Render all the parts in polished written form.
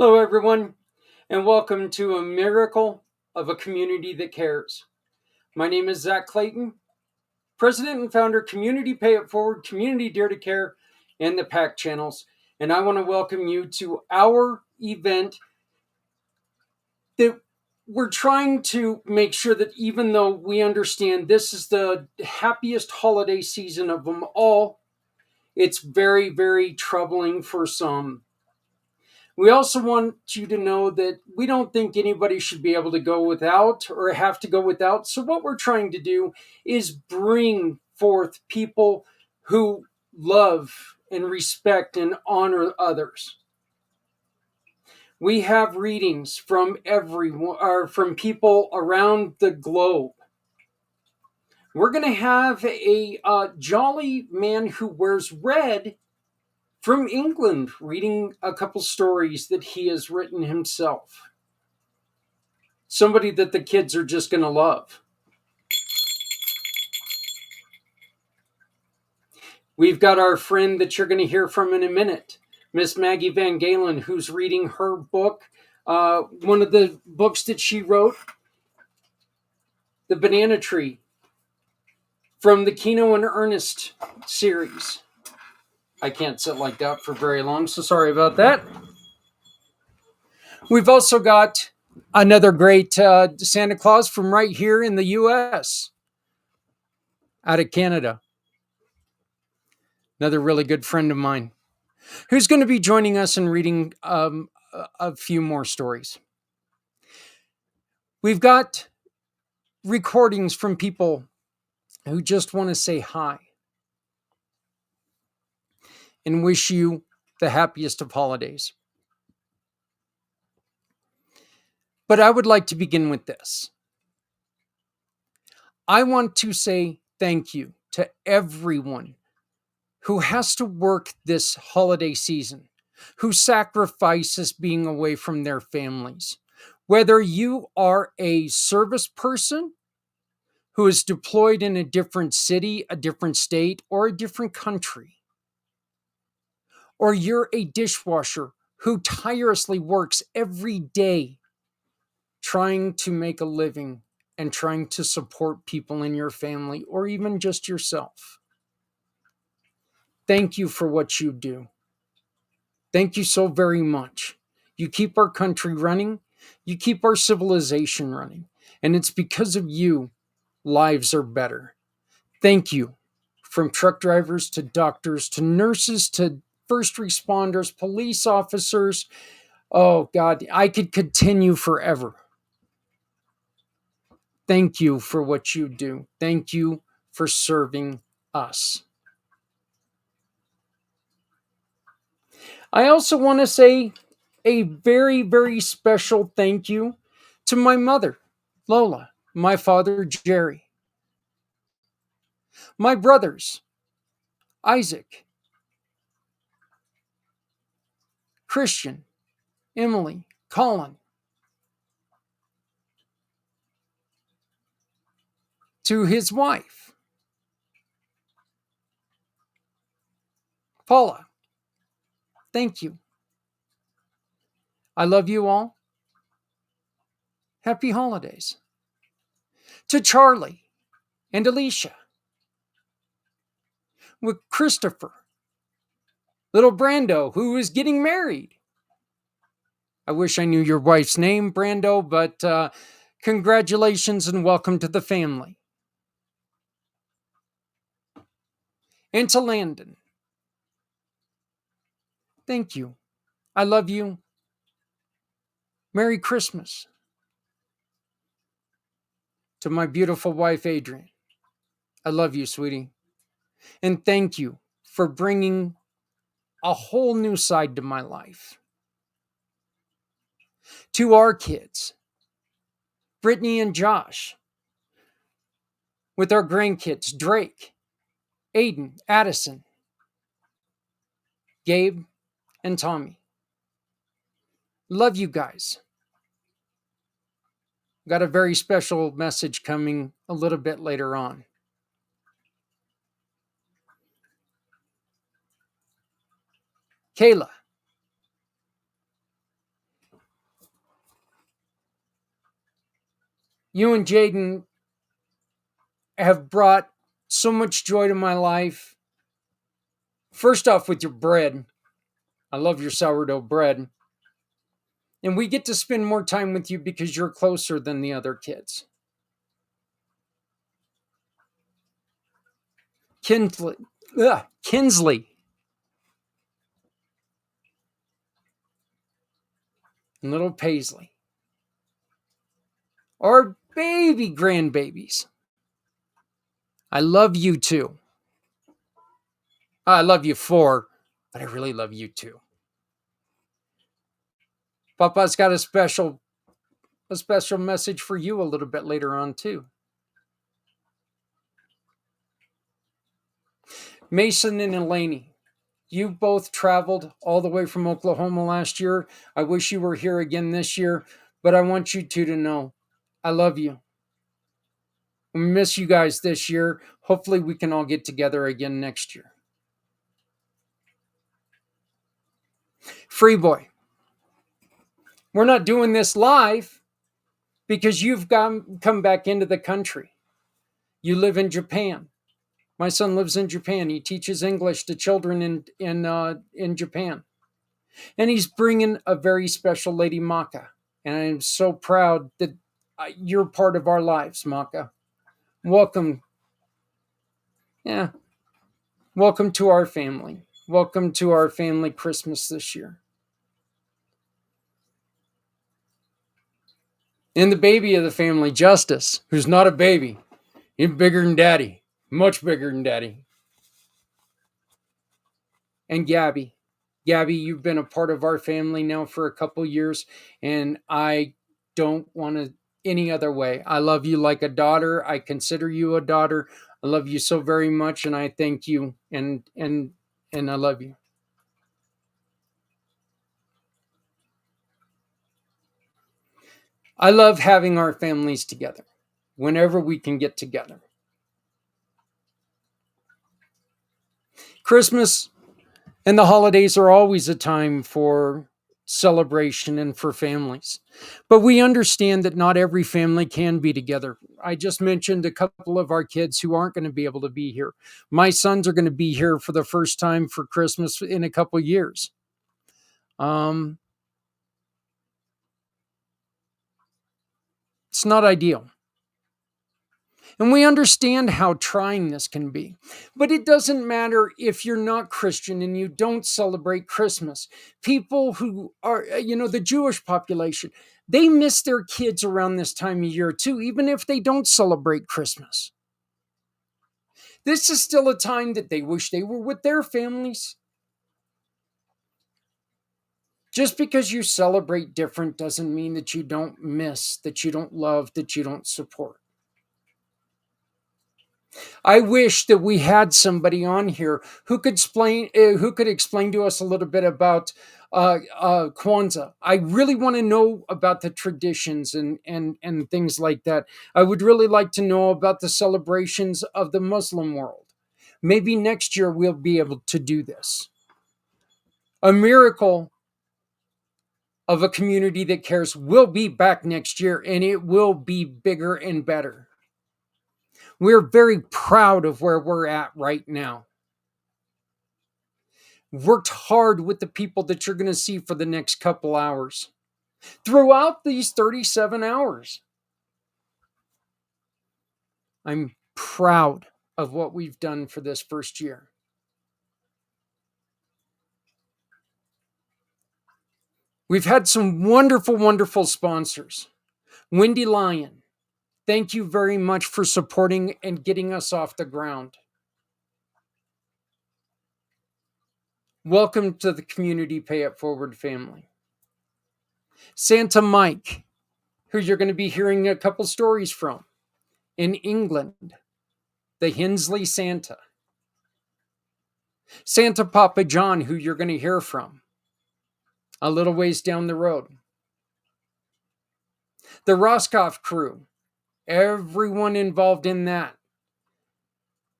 Hello, everyone, and welcome to A Miracle of a Community That Cares. My name is Zach Clayton, President and Founder, Community Pay It Forward, Community Dare to Care, and the PAC channels. And I want to welcome you to our event that we're trying to make sure that even though we understand this is the happiest holiday season of them all, it's very, very troubling for some. We also want you to know that we don't think anybody should be able to go without or have to go without. So, what we're trying to do is bring forth people who love and respect and honor others. We have readings from everyone, or from people around the globe. We're going to have a jolly man who wears red from England reading a couple stories that he has written himself. Somebody that the kids are just going to love. We've got our friend that you're going to hear from in a minute, Miss Maggie van Galen, who's reading her book, one of the books that she wrote, The Banana Tree, from the Keno and Ernest series. I can't sit like that for very long, so sorry about that. We've also got another great Santa Claus from right here in the U.S., out of Canada. Another really good friend of mine, who's going to be joining us and reading a few more stories. We've got recordings from people who just want to say hi and wish you the happiest of holidays. But I would like to begin with this. I want to say thank you to everyone who has to work this holiday season, who sacrifices being away from their families. Whether you are a service person who is deployed in a different city, a different state, or a different country, or you're a dishwasher who tirelessly works every day trying to make a living and trying to support people in your family or even just yourself. Thank you for what you do. Thank you so very much. You keep our country running. You keep our civilization running. And it's because of you, lives are better. Thank you. From truck drivers to doctors to nurses to first responders, police officers. Oh, God, I could continue forever. Thank you for what you do. Thank you for serving us. I also want to say a very, very special thank you to my mother, Lola, my father, Jerry, my brothers, Isaac, Christian, Emily, Colin, to his wife, Paula. Thank you. I love you all. Happy holidays. To Charlie and Alicia, with Christopher, little Brando, who is getting married. I wish I knew your wife's name, Brando, but congratulations and welcome to the family. And to Landon, thank you. I love you. Merry Christmas. To my beautiful wife, Adrian, I love you, sweetie. And thank you for bringing a whole new side to my life. To our kids, Brittany and Josh, with our grandkids, Drake, Aiden, Addison, Gabe, and Tommy. Love you guys. Got a very special message coming a little bit later on. Kayla, You and Jaden have brought so much joy to my life. First off, with your bread. I love your sourdough bread. And we get to spend more time with you because you're closer than the other kids. Kinsley. And little Paisley. Our baby grandbabies. I love you too. I love you four, but I really love you too. Papa's got a special message for you a little bit later on too. Mason and Elaine, you both traveled all the way from Oklahoma last year. I wish you were here again this year, but I want you two to know I love you. We miss you guys this year. Hopefully we can all get together again next year. Free Boy, we're not doing this live because you've come back into the country. You live in Japan. My son lives in Japan. He teaches English to children in Japan. And he's bringing a very special lady, Maka. And I'm so proud that you're part of our lives, Maka. Welcome. Yeah. Welcome to our family. Welcome to our family Christmas this year. And the baby of the family, Justice, who's not a baby. He's bigger than Daddy. Much bigger than Daddy. And Gabby. Gabby, you've been a part of our family now for a couple years, and I don't want to any other way. I love you like a daughter. I consider you a daughter. I love you so very much, and I thank you, and I love you. I love having our families together whenever we can get together. Christmas and the holidays are always a time for celebration and for families. But we understand that not every family can be together. I just mentioned a couple of our kids who aren't going to be able to be here. My sons are going to be here for the first time for Christmas in a couple years. It's not ideal. And we understand how trying this can be. But it doesn't matter if you're not Christian and you don't celebrate Christmas. People who are, the Jewish population, they miss their kids around this time of year too, even if they don't celebrate Christmas. This is still a time that they wish they were with their families. Just because you celebrate different doesn't mean that you don't miss, that you don't love, that you don't support. I wish that we had somebody on here who could explain to us a little bit about Kwanzaa. I really want to know about the traditions and things like that. I would really like to know about the celebrations of the Muslim world. Maybe next year we'll be able to do this. A miracle of a community that cares will be back next year, and it will be bigger and better. We're very proud of where we're at right now. Worked hard with the people that you're going to see for the next couple hours. Throughout these 37 hours. I'm proud of what we've done for this first year. We've had some wonderful, wonderful sponsors. Wendy Lyon, thank you very much for supporting and getting us off the ground. Welcome to the Community Pay It Forward family. Santa Mike, who you're going to be hearing a couple stories from. In England, the Hensley Santa. Santa Papa John, who you're going to hear from a little ways down the road. The Roscoff crew, everyone involved in that.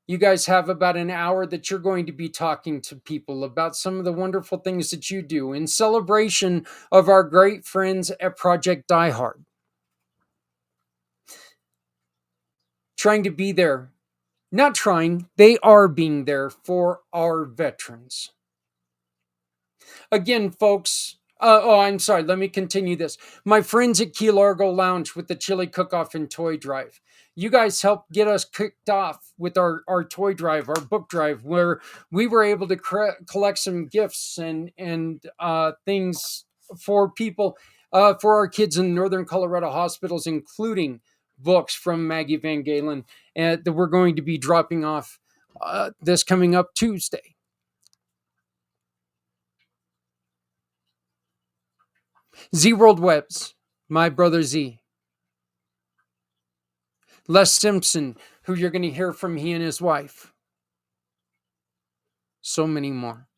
You guys have about an hour that you're going to be talking to people about some of the wonderful things that you do in celebration of our great friends at Project Die Hard. trying to be there. Not trying, they are being there for our veterans. Again, folks, I'm sorry, let me continue this. My friends at Key Largo Lounge with the chili cook-off and toy drive. You guys helped get us kicked off with our toy drive, our book drive, where we were able to collect some gifts and things for people, for our kids in Northern Colorado hospitals, including books from Maggie van Galen that we're going to be dropping off this coming up Tuesday. Z World Webs, my brother Z. Les Simpson, who you're going to hear from, he and his wife. So many more.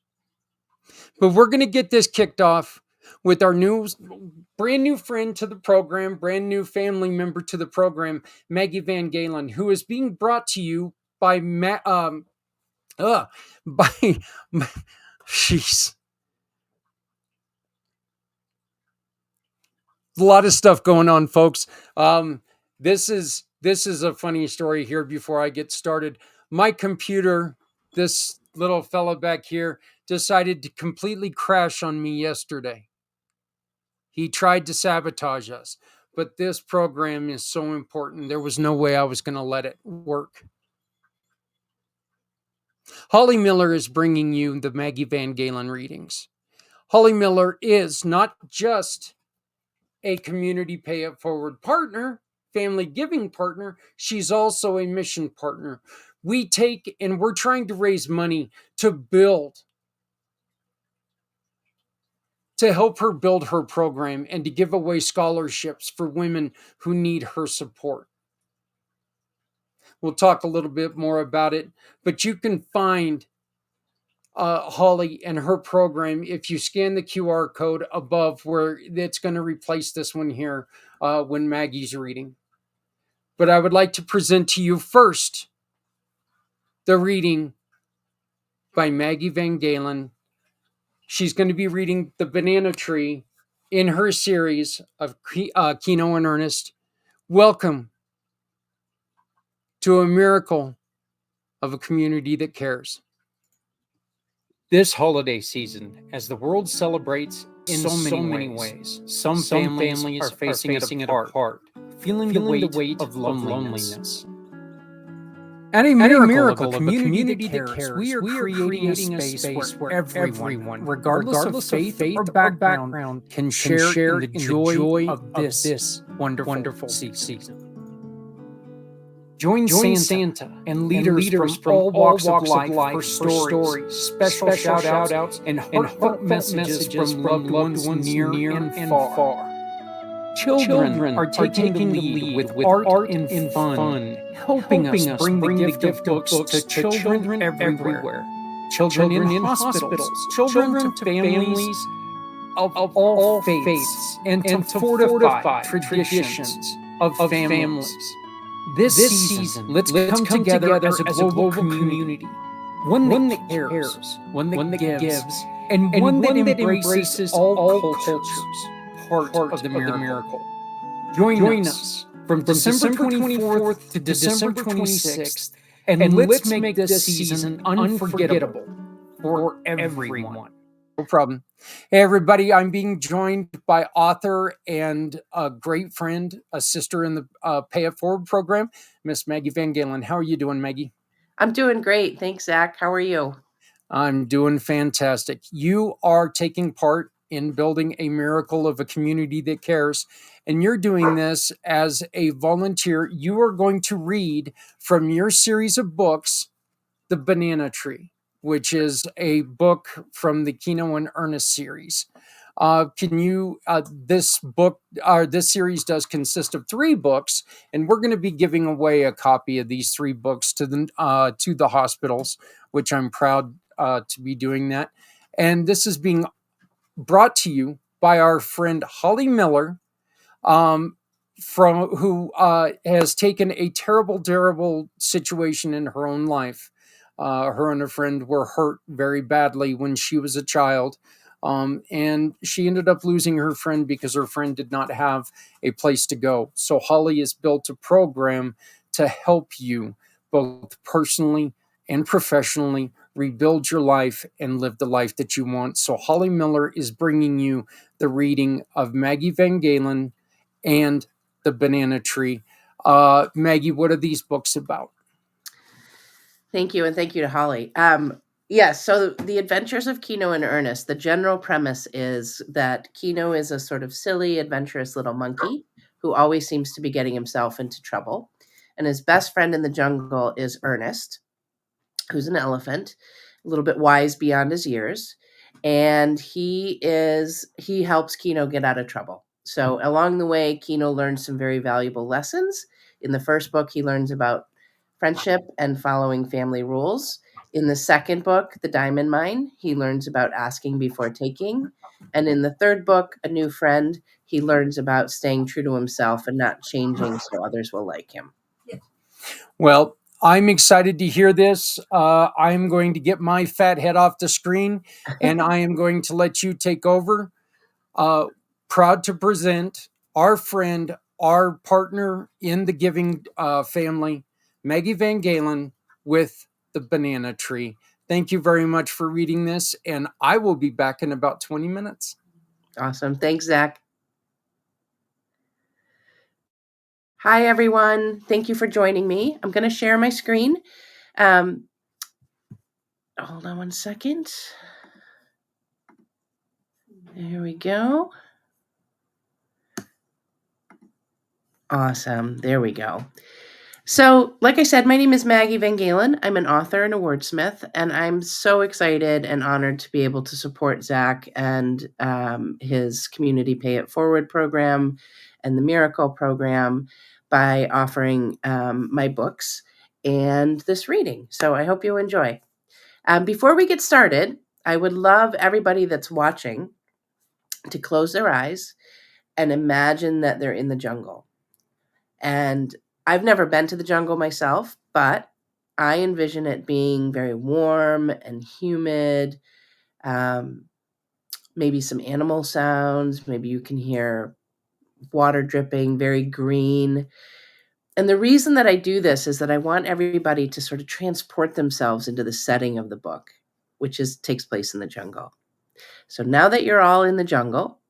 But we're going to get this kicked off with our brand new friend to the program, brand new family member to the program, Maggie van Galen, who is being brought to you by she's a lot of stuff going on, folks. This is a funny story here before I get started. My computer, this little fella back here, decided to completely crash on me yesterday. He tried to sabotage us, but this program is so important. There was no way I was going to let it work. Holly Miller is bringing you the Maggie van Galen readings. Holly Miller is not just a community pay it forward partner, family giving partner. She's also a mission partner. We're trying to raise money to help her build her program and to give away scholarships for women who need her support. We'll talk a little bit more about it, but you can find Holly and her program if you scan the QR code above, where it's going to replace this one here when Maggie's reading. But I would like to present to you first the reading by Maggie van Galen. She's going to be reading The Banana Tree in her series of Keno and Ernest. Welcome to a miracle of a community that cares. This holiday season, as the world celebrates in so many ways, some families are facing it apart, feeling the weight of loneliness. At a miracle of a community that cares, we are creating a space where everyone, regardless of faith or background, can share in the joy of this wonderful season. Join Santa and leaders from all walks of life for stories, special shout-outs, and heartfelt messages from loved ones near and far. Children are taking the lead with art and fun, helping us bring the gift of books to children everywhere. Children in hospitals, children to families of all faiths, and to fortify traditions of families. This season, let's come together as a global community. One that cares, one that gives, and one that embraces all cultures. Part of the miracle. Join us from December 24th to December 26th, and let's make this season unforgettable for everyone. No problem. Hey, everybody, I'm being joined by author and a great friend, a sister in the Pay It Forward program, Miss Maggie van Galen. How are you doing, Maggie? I'm doing great. Thanks, Zach. How are you? I'm doing fantastic. You are taking part in building a miracle of a community that cares, and you're doing this as a volunteer. You are going to read from your series of books, The Banana Tree, which is a book from the Keno and Ernest series. This series does consist of 3 books, and we're going to be giving away a copy of these 3 books to the hospitals, which I'm proud to be doing that. And this is being brought to you by our friend Holly Miller, who has taken a terrible situation in her own life. Her and a friend were hurt very badly when she was a child. And she ended up losing her friend because her friend did not have a place to go. So Holly has built a program to help you both personally and professionally rebuild your life and live the life that you want. So Holly Miller is bringing you the reading of Maggie van Galen and The Banana Tree. Maggie, what are these books about? Thank you, and thank you to Holly. Yes, so The Adventures of Kino and Ernest, the general premise is that Kino is a sort of silly, adventurous little monkey who always seems to be getting himself into trouble. And his best friend in the jungle is Ernest, who's an elephant, a little bit wise beyond his years, and he helps Kino get out of trouble. So along the way, Kino learns some very valuable lessons. In the first book, he learns about friendship and following family rules. In the second book, The Diamond Mine, he learns about asking before taking. And in the third book, A New Friend, he learns about staying true to himself and not changing so others will like him. Well, I'm excited to hear this. I'm going to get my fat head off the screen and I am going to let you take over. Proud to present our friend, our partner in the giving family, Maggie van Galen, with The Banana Tree. Thank you very much for reading this, and I will be back in about 20 minutes. Awesome. Thanks, Zach. Hi, everyone. Thank you for joining me. I'm going to share my screen. Hold on one second. There we go. Awesome. There we go. So, like I said, my name is Maggie van Galen. I'm an author and a wordsmith, and I'm so excited and honored to be able to support Zach and his Community Pay It Forward program and the Miracle program by offering my books and this reading. So, I hope you enjoy. Before we get started, I would love everybody that's watching to close their eyes and imagine that they're in the jungle. And I've never been to the jungle myself, but I envision it being very warm and humid. Maybe some animal sounds. Maybe you can hear water dripping, very green. And the reason that I do this is that I want everybody to sort of transport themselves into the setting of the book, which takes place in the jungle. So now that you're all in the jungle,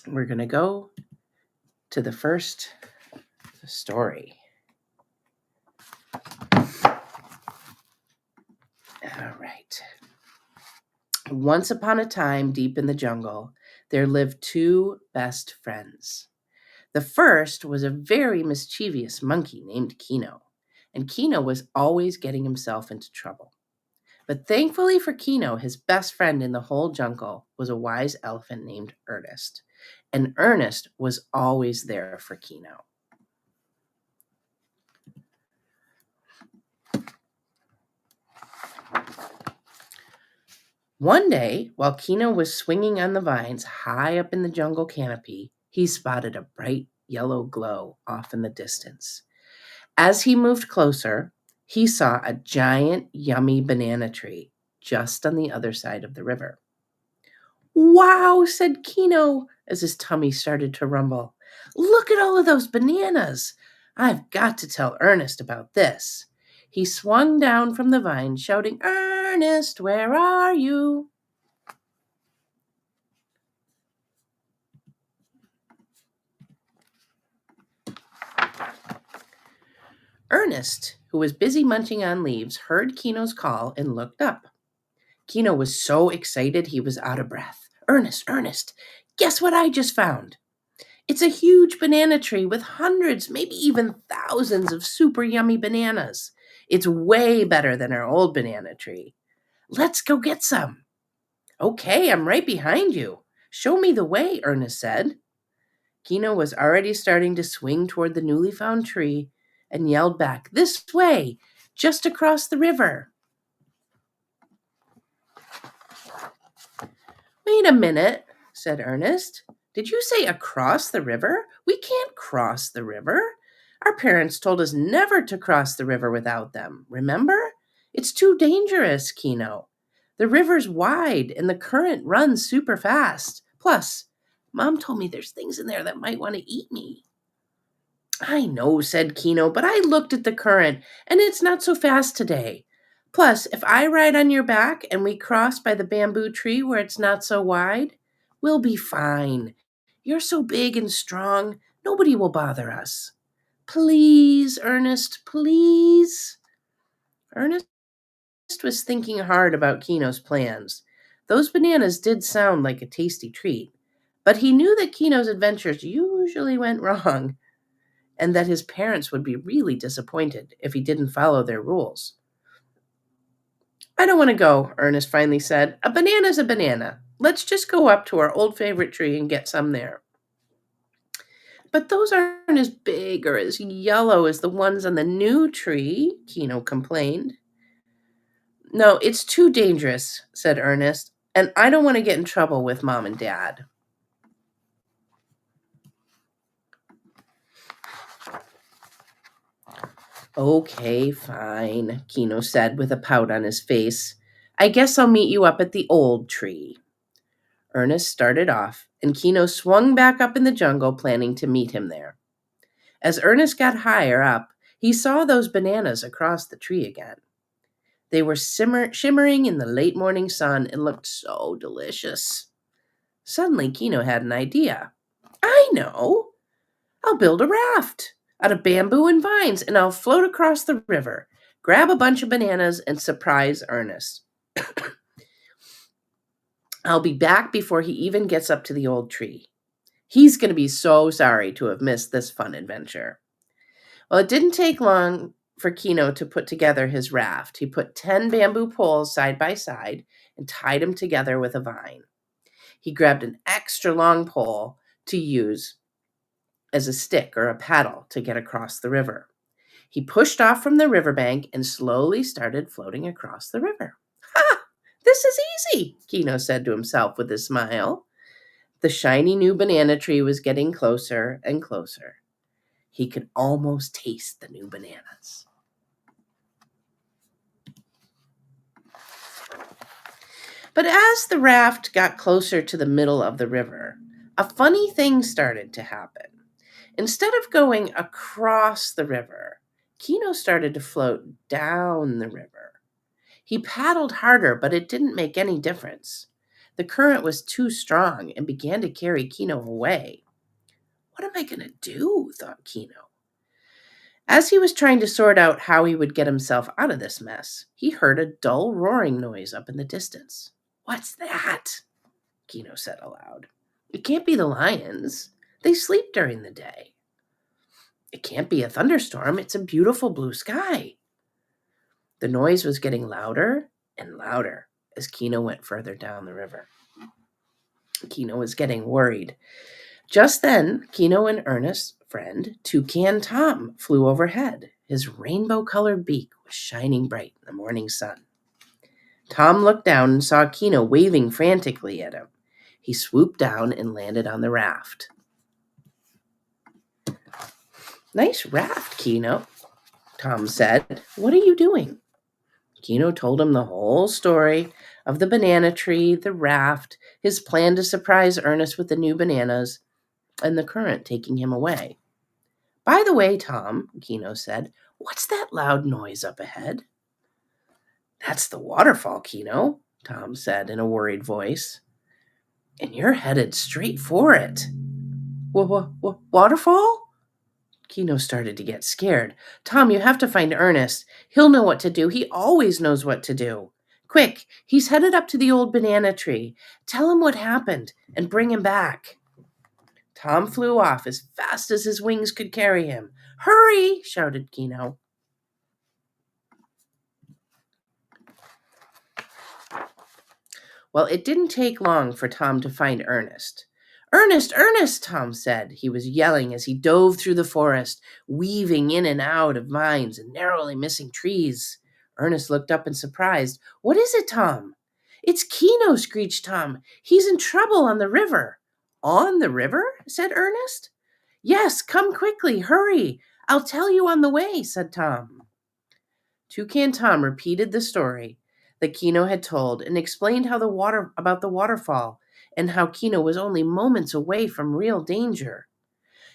we're going to go to the first story. All right. Once upon a time, deep in the jungle, there lived two best friends. The first was a very mischievous monkey named Kino, and Kino was always getting himself into trouble. But thankfully for Kino, his best friend in the whole jungle was a wise elephant named Ernest, and Ernest was always there for Kino. One day, while Kino was swinging on the vines high up in the jungle canopy, he spotted a bright yellow glow off in the distance. As he moved closer, he saw a giant, yummy banana tree just on the other side of the river. "Wow," said Kino as his tummy started to rumble. "Look at all of those bananas. I've got to tell Ernest about this." He swung down from the vine, shouting, "Ernest, where are you?" Ernest, who was busy munching on leaves, heard Kino's call and looked up. Kino was so excited he was out of breath. "Ernest, Ernest, guess what I just found? It's a huge banana tree with hundreds, maybe even thousands of super yummy bananas. It's way better than our old banana tree. Let's go get some." "Okay, I'm right behind you. Show me the way," Ernest said. Kino was already starting to swing toward the newly found tree and yelled back, "This way, just across the river." "Wait a minute," said Ernest. "Did you say across the river? We can't cross the river. Our parents told us never to cross the river without them. Remember? It's too dangerous, Kino. The river's wide and the current runs super fast. Plus, Mom told me there's things in there that might want to eat me." I know, said Kino, but I looked at the current, and it's not so fast today. Plus, if I ride on your back and we cross by the bamboo tree where it's not so wide, we'll be fine. You're so big and strong, nobody will bother us. Please, Ernest, please. Ernest was thinking hard about Kino's plans. Those bananas did sound like a tasty treat, but he knew that Kino's adventures usually went wrong and that his parents would be really disappointed if he didn't follow their rules. I don't want to go, Ernest finally said. A banana's a banana. Let's just go up to our old favorite tree and get some there. But those aren't as big or as yellow as the ones on the new tree, Kino complained. No, it's too dangerous, said Ernest, and I don't want to get in trouble with Mom and Dad. Okay, fine, Kino said with a pout on his face. I guess I'll meet you up at the old tree. Ernest started off, and Kino swung back up in the jungle, planning to meet him there. As Ernest got higher up, he saw those bananas across the tree again. They were shimmering in the late morning sun and looked so delicious. Suddenly, Kino had an idea. I know! I'll build a raft out of bamboo and vines, and I'll float across the river, grab a bunch of bananas, and surprise Ernest. I'll be back before he even gets up to the old tree. He's going to be so sorry to have missed this fun adventure. Well, it didn't take long for Kino to put together his raft. He put 10 bamboo poles side by side and tied them together with a vine. He grabbed an extra long pole to use as a stick or a paddle to get across the river. He pushed off from the riverbank and slowly started floating across the river. Ha! This is easy, Kino said to himself with a smile. The shiny new banana tree was getting closer and closer. He could almost taste the new bananas. But as the raft got closer to the middle of the river, a funny thing started to happen. Instead of going across the river, Kino started to float down the river. He paddled harder, but it didn't make any difference. The current was too strong and began to carry Kino away. What am I going to do? Thought Kino. As he was trying to sort out how he would get himself out of this mess, he heard a dull roaring noise up in the distance. What's that? Kino said aloud. It can't be the lions. They sleep during the day. It can't be a thunderstorm. It's a beautiful blue sky. The noise was getting louder and louder as Kino went further down the river. Kino was getting worried. Just then, Kino and Ernest's friend, Toucan Tom, flew overhead. His rainbow-colored beak was shining bright in the morning sun. Tom looked down and saw Kino waving frantically at him. He swooped down and landed on the raft. Nice raft, Kino, Tom said. What are you doing? Kino told him the whole story of the banana tree, the raft, his plan to surprise Ernest with the new bananas, and the current taking him away. By the way, Tom, Kino said, what's that loud noise up ahead? That's the waterfall, Kino, Tom said in a worried voice. And you're headed straight for it. Waterfall? Kino started to get scared. Tom, you have to find Ernest. He'll know what to do. He always knows what to do. Quick, he's headed up to the old banana tree. Tell him what happened and bring him back. Tom flew off as fast as his wings could carry him. Hurry, shouted Kino. Well, it didn't take long for Tom to find Ernest. Ernest, Ernest, Tom said. He was yelling as he dove through the forest, weaving in and out of vines and narrowly missing trees. Ernest looked up in surprise. What is it, Tom? It's Kino, screeched Tom. He's in trouble on the river. On the river? Said Ernest. Yes, come quickly, hurry. I'll tell you on the way, said Tom. Toucan Tom repeated the story that Kino had told and explained about the waterfall and how Kino was only moments away from real danger.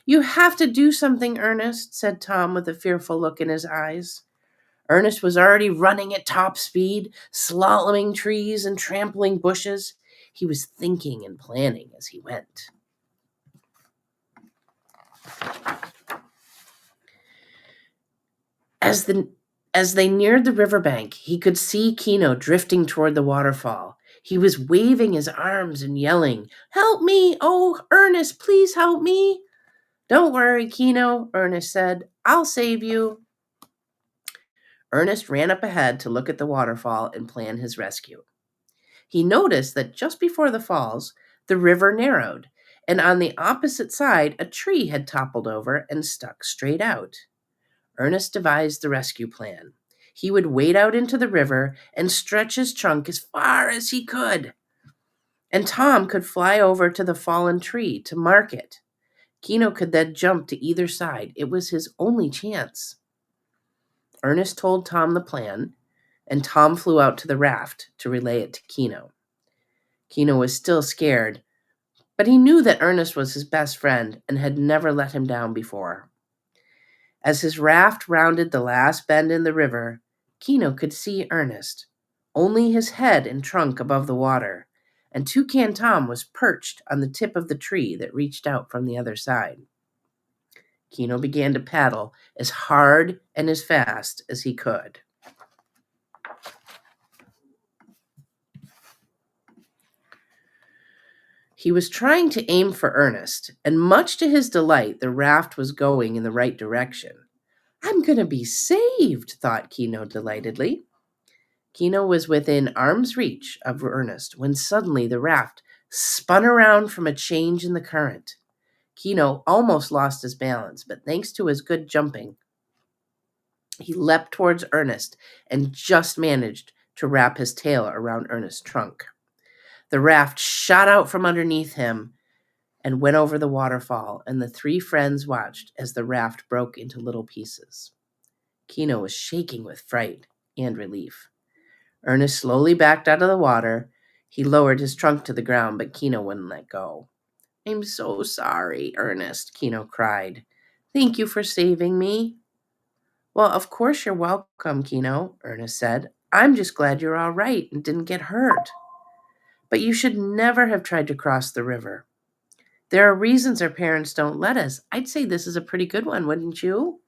"You have to do something, Ernest," said Tom with a fearful look in his eyes. Ernest was already running at top speed, slaloming trees and trampling bushes. He was thinking and planning as he went. As they neared the riverbank, he could see Kino drifting toward the waterfall. He was waving his arms and yelling, "Help me! Oh, Ernest, please help me!" "Don't worry, Kino," Ernest said. "I'll save you." Ernest ran up ahead to look at the waterfall and plan his rescue. He noticed that just before the falls, the river narrowed, and on the opposite side, a tree had toppled over and stuck straight out. Ernest devised the rescue plan. He would wade out into the river and stretch his trunk as far as he could. And Tom could fly over to the fallen tree to mark it. Kino could then jump to either side. It was his only chance. Ernest told Tom the plan, and Tom flew out to the raft to relay it to Kino. Kino was still scared, but he knew that Ernest was his best friend and had never let him down before. As his raft rounded the last bend in the river, Kino could see Ernest, only his head and trunk above the water, and Toucan Tom was perched on the tip of the tree that reached out from the other side. Kino began to paddle as hard and as fast as he could. He was trying to aim for Ernest, and much to his delight, the raft was going in the right direction. "I'm going to be saved," thought Kino delightedly. Kino was within arm's reach of Ernest when suddenly the raft spun around from a change in the current. Kino almost lost his balance, but thanks to his good jumping, he leapt towards Ernest and just managed to wrap his tail around Ernest's trunk. The raft shot out from underneath him and went over the waterfall, and the three friends watched as the raft broke into little pieces. Kino was shaking with fright and relief. Ernest slowly backed out of the water. He lowered his trunk to the ground, but Kino wouldn't let go. "I'm so sorry, Ernest," Kino cried. "Thank you for saving me." "Well, of course you're welcome, Kino," Ernest said. "I'm just glad you're all right and didn't get hurt. But you should never have tried to cross the river. There are reasons our parents don't let us. I'd say this is a pretty good one, wouldn't you?"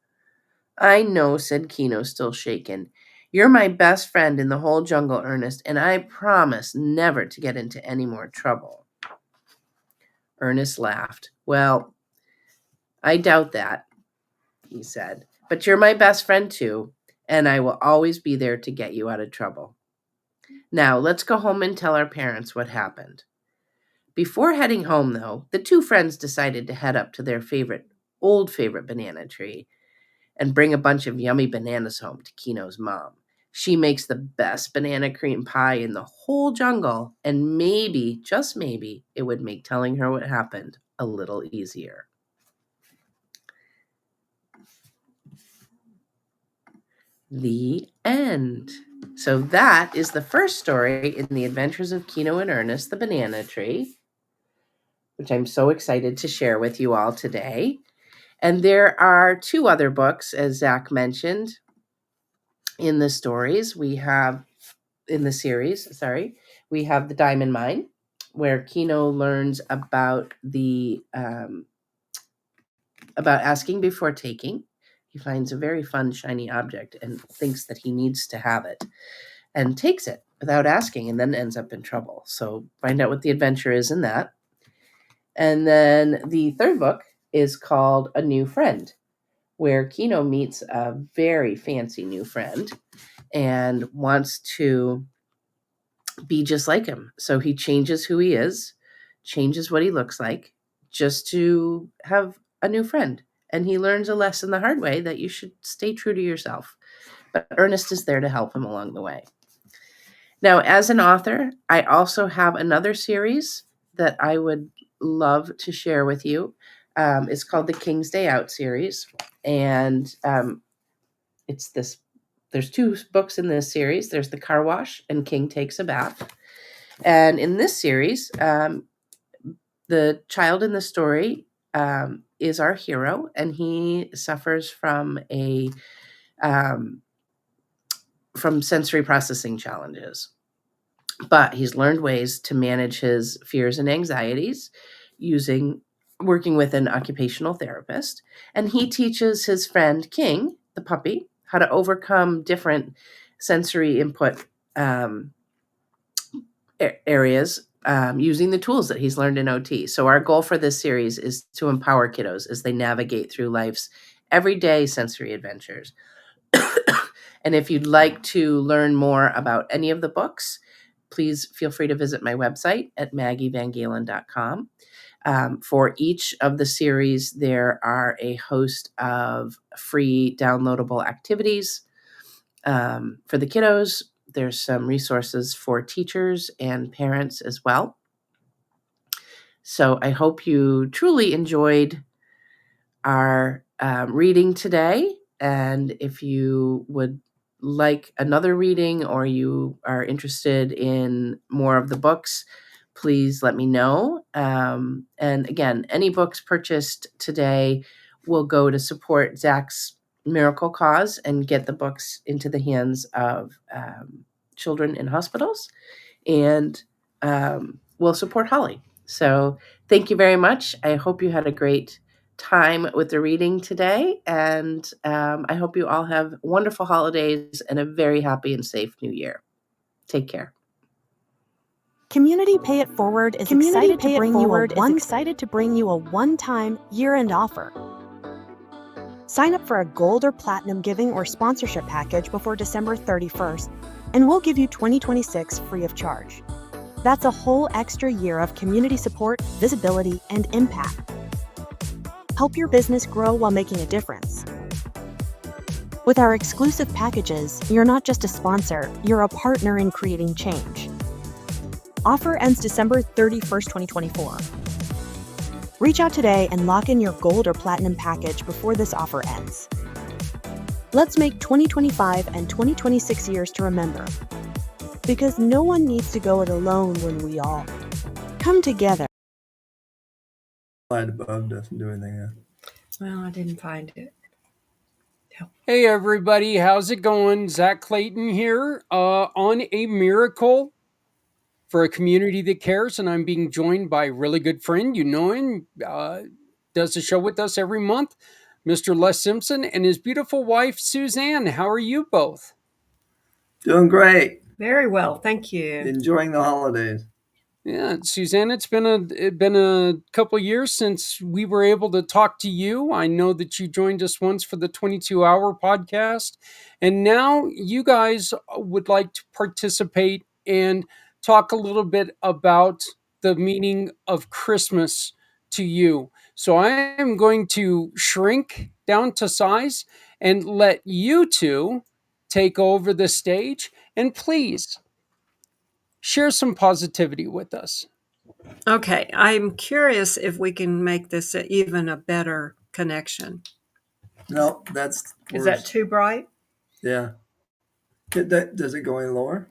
"I know," said Kino, still shaken. "You're my best friend in the whole jungle, Ernest, and I promise never to get into any more trouble." Ernest laughed. "Well, I doubt that," he said. "But you're my best friend too, and I will always be there to get you out of trouble. Now, let's go home and tell our parents what happened." Before heading home, though, the two friends decided to head up to their old favorite banana tree and bring a bunch of yummy bananas home to Kino's mom. She makes the best banana cream pie in the whole jungle, and maybe, just maybe, it would make telling her what happened a little easier. The end. So that is the first story in the Adventures of Kino and Ernest, the Banana Tree, which I'm so excited to share with you all today. And there are two other books, as Zach mentioned, in the series. We have The Diamond Mine, where Kino learns about about asking before taking. He finds a very fun, shiny object and thinks that he needs to have it and takes it without asking and then ends up in trouble. So find out what the adventure is in that. And then the third book is called A New Friend, where Kino meets a very fancy new friend and wants to be just like him. So he changes who he is, changes what he looks like, just to have a new friend. And he learns a lesson the hard way that you should stay true to yourself. But Ernest is there to help him along the way. Now, as an author, I also have another series that I would love to share with you. It's called the King's Day Out series. And there's two books in this series. There's The Car Wash and King Takes a Bath. And in this series, the child in the story is our hero, and he suffers from from sensory processing challenges. But he's learned ways to manage his fears and anxieties working with an occupational therapist. And he teaches his friend King, the puppy, how to overcome different sensory input areas using the tools that he's learned in OT. So our goal for this series is to empower kiddos as they navigate through life's everyday sensory adventures. And if you'd like to learn more about any of the books, please feel free to visit my website at maggievangalen.com. For each of the series, there are a host of free downloadable activities for the kiddos. There's some resources for teachers and parents as well. So I hope you truly enjoyed our reading today. And if you would like another reading or you are interested in more of the books, please let me know. And again, any books purchased today will go to support Zach's miracle cause and get the books into the hands of children in hospitals, and will support Holly. So thank you very much. I hope you had a great time with the reading today, and I hope you all have wonderful holidays and a very happy and safe new year. Take care. Community Pay It Forward is excited to bring you a one-time year-end offer. Sign up for a gold or platinum giving or sponsorship package before December 31st, and we'll give you 2026 free of charge. That's a whole extra year of community support, visibility, and impact. Help your business grow while making a difference. With our exclusive packages, you're not just a sponsor, you're a partner in creating change. Offer ends December 31st, 2024. Reach out today and lock in your gold or platinum package before this offer ends. Let's make 2025 and 2026 years to remember. Because no one needs to go it alone when we all come together. Slide above doesn't do anything yet. Well, I didn't find it. Hey everybody, how's it going? Zach Clayton here on A Miracle for a Community That Cares, and I'm being joined by a really good friend. You know him, does a show with us every month, Mr. Les Simpson, and his beautiful wife, Suzanne. How are you both? Doing great. Very well, thank you. Enjoying the holidays. Yeah, Suzanne, it's been a couple years since we were able to talk to you. I know that you joined us once for the 22-hour podcast, and now you guys would like to participate and talk a little bit about the meaning of Christmas to you. So I am going to shrink down to size and let you two take over the stage, and please share some positivity with us. Okay, I'm curious if we can make this even a better connection. No, that's Is worse. that too bright? Yeah. Does it go any lower?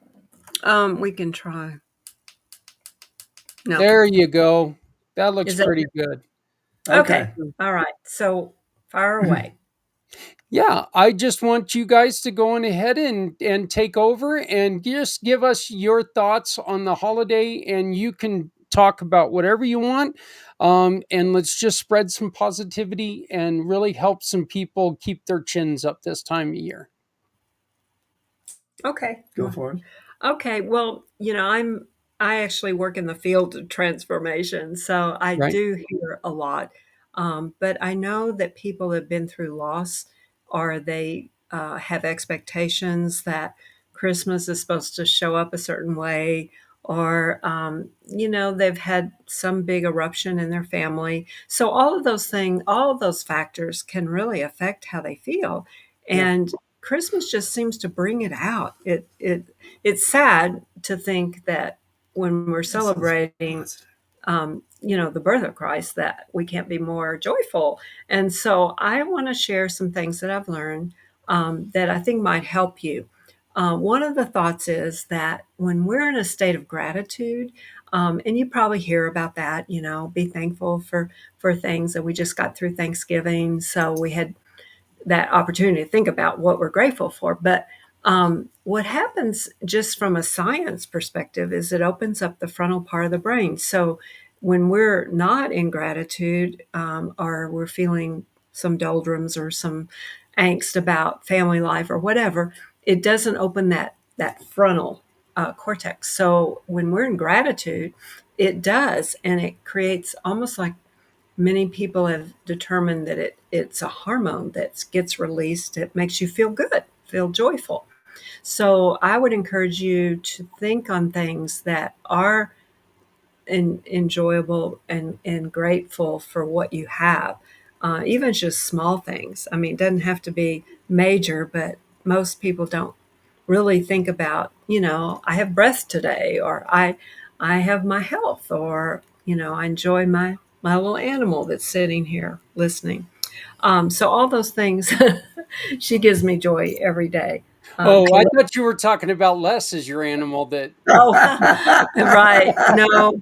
We can try. No. There you go. That looks pretty good. Okay. All right. So fire away. Yeah, I just want you guys to go on ahead and take over and just give us your thoughts on the holiday, and you can talk about whatever you want. And let's just spread some positivity and really help some people keep their chins up this time of year. Okay. Go for it. Okay. Well, I actually work in the field of transformation, so I do hear a lot. But I know that people have been through loss, or they have expectations that Christmas is supposed to show up a certain way, or they've had some big eruption in their family. So all of those things, all of those factors can really affect how they feel. And Christmas just seems to bring it out. It's sad to think that when we're celebrating, the birth of Christ, that we can't be more joyful. And so I want to share some things that I've learned that I think might help you. One of the thoughts is that when we're in a state of gratitude, and you probably hear about that, be thankful for things. And we just got through Thanksgiving, so we had that opportunity to think about what we're grateful for. But what happens just from a science perspective is it opens up the frontal part of the brain. So when we're not in gratitude, or we're feeling some doldrums or some angst about family life or whatever, it doesn't open that frontal cortex. So when we're in gratitude, it does, and it creates almost like many people have determined that it's a hormone that gets released. It makes you feel good, feel joyful. So I would encourage you to think on things that are enjoyable and grateful for what you have, even just small things. I mean, it doesn't have to be major, but most people don't really think about, I have breath today, or I have my health, or I enjoy my little animal that's sitting here listening. So all those things, she gives me joy every day. Oh, I thought you were talking about Les as your animal. That Oh, right. No,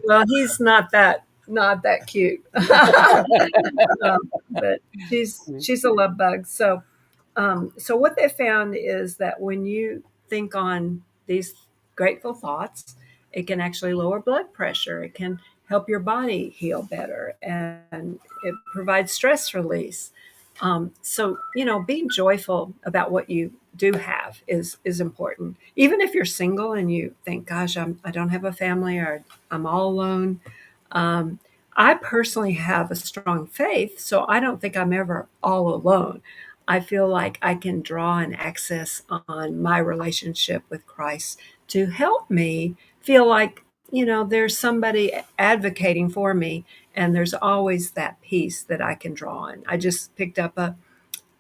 well, he's not that cute. But she's a love bug. So what they found is that when you think on these grateful thoughts, it can actually lower blood pressure. It can help your body heal better, and it provides stress release. So being joyful about what you do have is important. Even if you're single and you think, "Gosh, I don't have a family," or "I'm all alone." Um, I personally have a strong faith, so I don't think I'm ever all alone. I feel like I can draw and access on my relationship with Christ to help me feel like, there's somebody advocating for me, and there's always that peace that I can draw on. I just picked up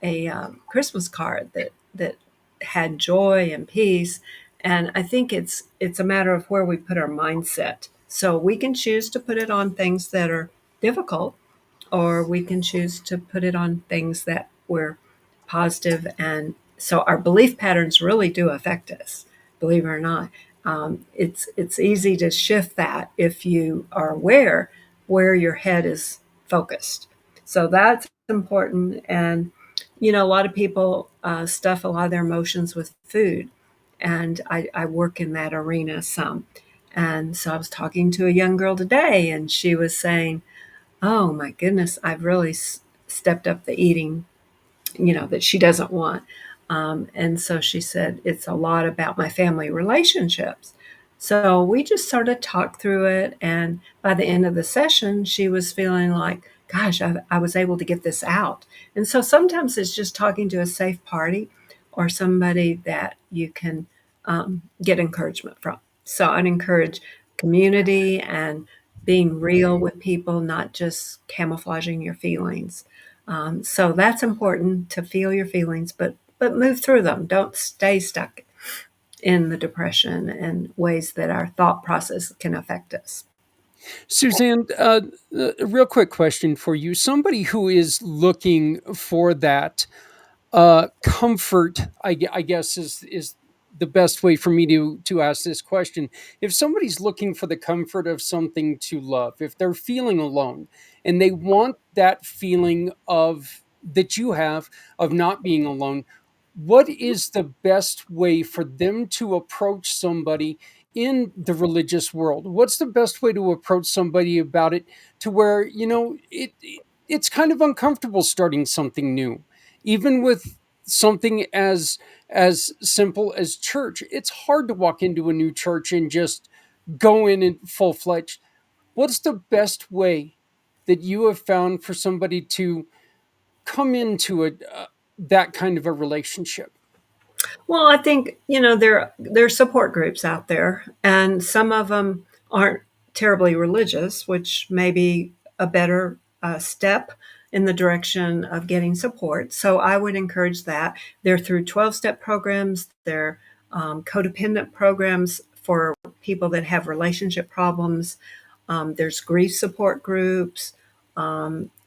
a Christmas card that had joy and peace, and I think it's a matter of where we put our mindset. So we can choose to put it on things that are difficult, or we can choose to put it on things that were positive. And so our belief patterns really do affect us, believe it or not. It's easy to shift that if you are aware where your head is focused. So that's important. And a lot of people stuff a lot of their emotions with food, and I work in that arena some. And so I was talking to a young girl today, and she was saying, "Oh my goodness, I've really stepped up the eating, that she doesn't want." And so she said, "It's a lot about my family relationships." So we just sort of talked through it. And by the end of the session, she was feeling like, "Gosh, I was able to get this out." And so sometimes it's just talking to a safe party or somebody that you can get encouragement from. So I'd encourage community and being real with people, not just camouflaging your feelings. So that's important, to feel your feelings, but move through them. Don't stay stuck in the depression and ways that our thought process can affect us. Suzanne, a real quick question for you. Somebody who is looking for that comfort, I guess is the best way for me to ask this question. If somebody's looking for the comfort of something to love, if they're feeling alone and they want that feeling of that you have of not being alone, what is the best way for them to approach somebody in the religious world? What's the best way to approach somebody about it, to where it's kind of uncomfortable starting something new, even with something as simple as church? It's hard to walk into a new church and just go in and full fledged. What's the best way that you have found for somebody to come into that kind of a relationship? Well, I think, there are support groups out there, and some of them aren't terribly religious, which may be a better step in the direction of getting support. So I would encourage that. They're through 12-step programs, they're codependent programs for people that have relationship problems. There's grief support groups.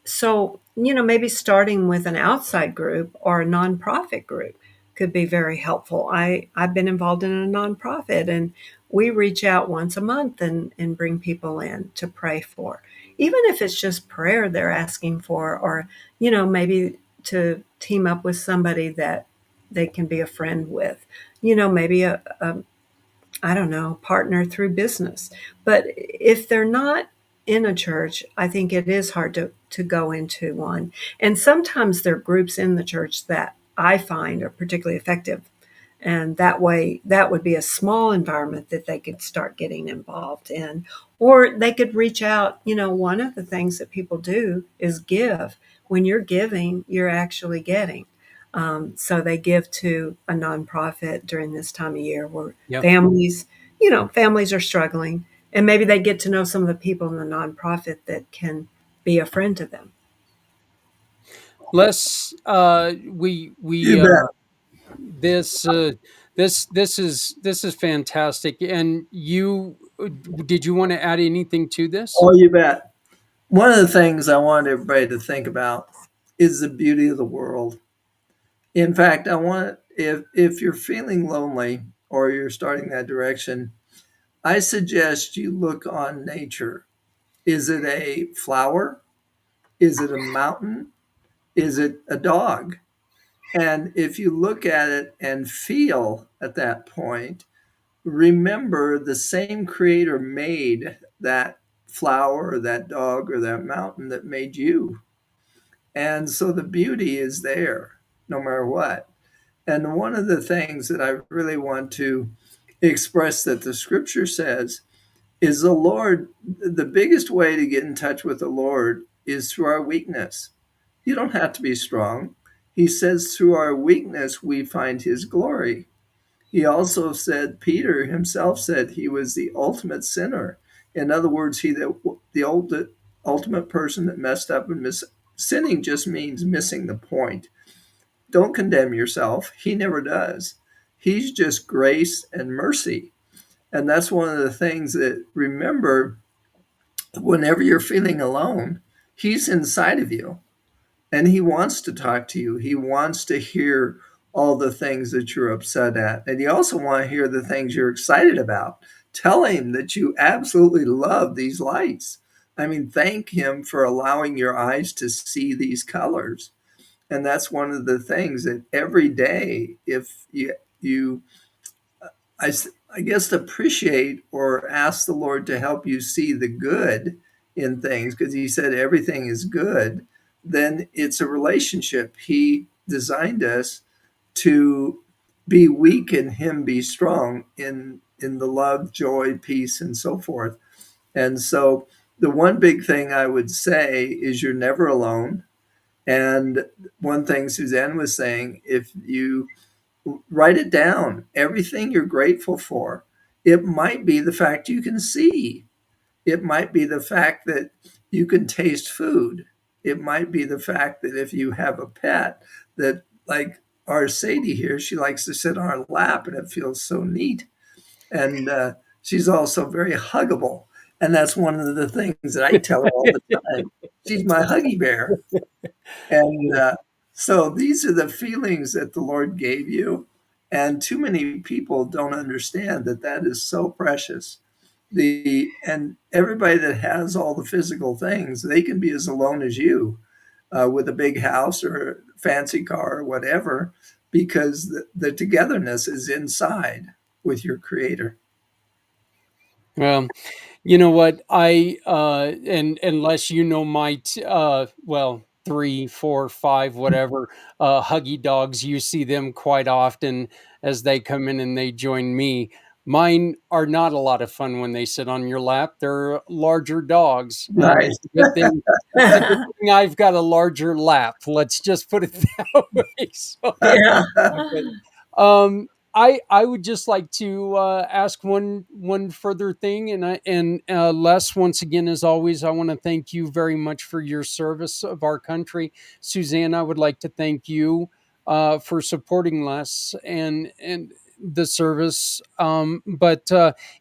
So maybe starting with an outside group or a nonprofit group could be very helpful. I've been involved in a nonprofit, and we reach out once a month and bring people in to pray for. Even if it's just prayer they're asking for, or, maybe to team up with somebody that they can be a friend with, maybe a I don't know, partner through business. But if they're not in a church, I think it is hard to go into one. And sometimes there are groups in the church that I find are particularly effective. And that way, that would be a small environment that they could start getting involved in. Or they could reach out. One of the things that people do is give. When you're giving, you're actually getting. So they give to a nonprofit during this time of year where Yep. families are struggling, and maybe they get to know some of the people in the nonprofit that can be a friend to them. Les, we You we bet. this this is fantastic. And you, did you want to add anything to this? Oh, you bet. One of the things I want everybody to think about is the beauty of the world. In fact, I want if you're feeling lonely or you're starting that direction, I suggest you look on nature. Is it a flower? Is it a mountain? Is it a dog? And if you look at it and feel at that point, remember the same creator made that flower or that dog or that mountain that made you. And so the beauty is there no matter what. And one of the things that I really want to express that the scripture says is the Lord, the biggest way to get in touch with the Lord is through our weakness. You don't have to be strong. He says, through our weakness, we find his glory. He also said, Peter himself said he was the ultimate sinner. In other words, the ultimate person that messed up and sinning just means missing the point. Don't condemn yourself. He never does. He's just grace and mercy. And that's one of the things that remember whenever you're feeling alone, he's inside of you and he wants to talk to you. He wants to hear all the things that you're upset at. And you also want to hear the things you're excited about. Tell him that you absolutely love these lights. I mean, thank him for allowing your eyes to see these colors. And that's one of the things that every day, if you I, I guess appreciate or ask the Lord to help you see the good in things, because he said everything is good, then it's a relationship. He designed us to be weak and him be strong in the love, joy, peace, and so forth. And so the one big thing I would say is you're never alone. And one thing Suzanne was saying, if you write it down, everything you're grateful for. It might be the fact you can see. It might be the fact that you can taste food. It might be the fact that if you have a pet that, like our Sadie here, she likes to sit on our lap and it feels so neat. And she's also very huggable. And that's one of the things that I tell her all the time. She's my huggy bear. And so these are the feelings that the Lord gave you. And too many people don't understand that that is so precious. And everybody that has all the physical things, they can be as alone as you with a big house or a fancy car or whatever, because the togetherness is inside with your creator. Well, you know what? And unless you know my, well, three, four, five, whatever, huggy dogs, you see them quite often as they come in and they join me. Mine are not a lot of fun when they sit on your lap. They're larger dogs. Nice. It's a good thing. It's a good thing I've got a larger lap. Let's just put it that way. So, Yeah. but, I would just like to ask one further thing, and Les, once again, as always, I want to thank you very much for your service of our country. Suzanne, I would like to thank you for supporting Les and the service. But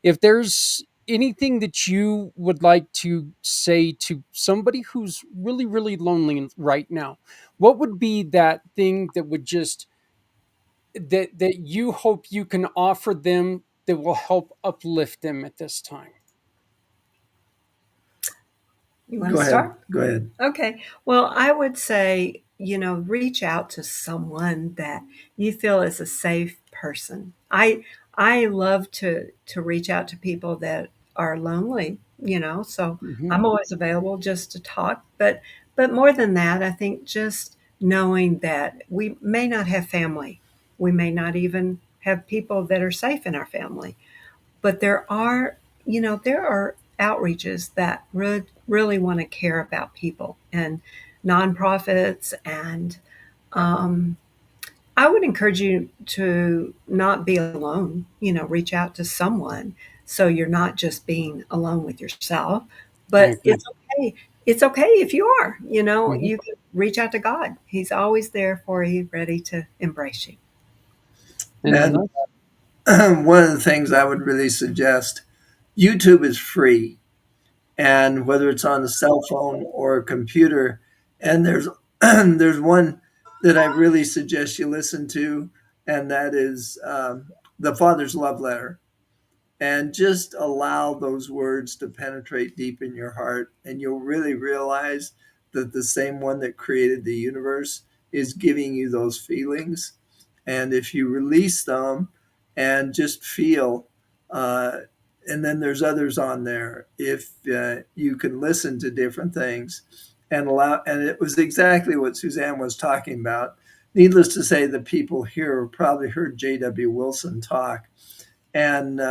if there's anything that you would like to say to somebody who's really, really lonely right now, what would be that thing that would just that you hope you can offer them that will help uplift them at this time? You want Go to ahead. start? Go ahead. Okay. Well, I would say, reach out to someone that you feel is a safe person. I love to reach out to people that are lonely, so Mm-hmm. I'm always available just to talk. But more than that, I think just knowing that we may not have family. We may not even have people that are safe in our family. But there are outreaches that really want to care about people, and nonprofits. And um, I would encourage you to not be alone, reach out to someone so you're not just being alone with yourself. I But agree. it's okay if you are, Mm-hmm. you can reach out to God. He's always there for you, ready to embrace you. And And one of the things I would really suggest, YouTube is free, and whether it's on a cell phone or a computer, and there's there's one that I really suggest you listen to, and that is the Father's Love Letter. And just allow those words to penetrate deep in your heart, and you'll really realize that the same one that created the universe is giving you those feelings. And if you release them and just feel, uh, and then there's others on there, if you can listen to different things and allow, and it was exactly what Suzanne was talking about. Needless to say, the people here probably heard J.W. Wilson talk. And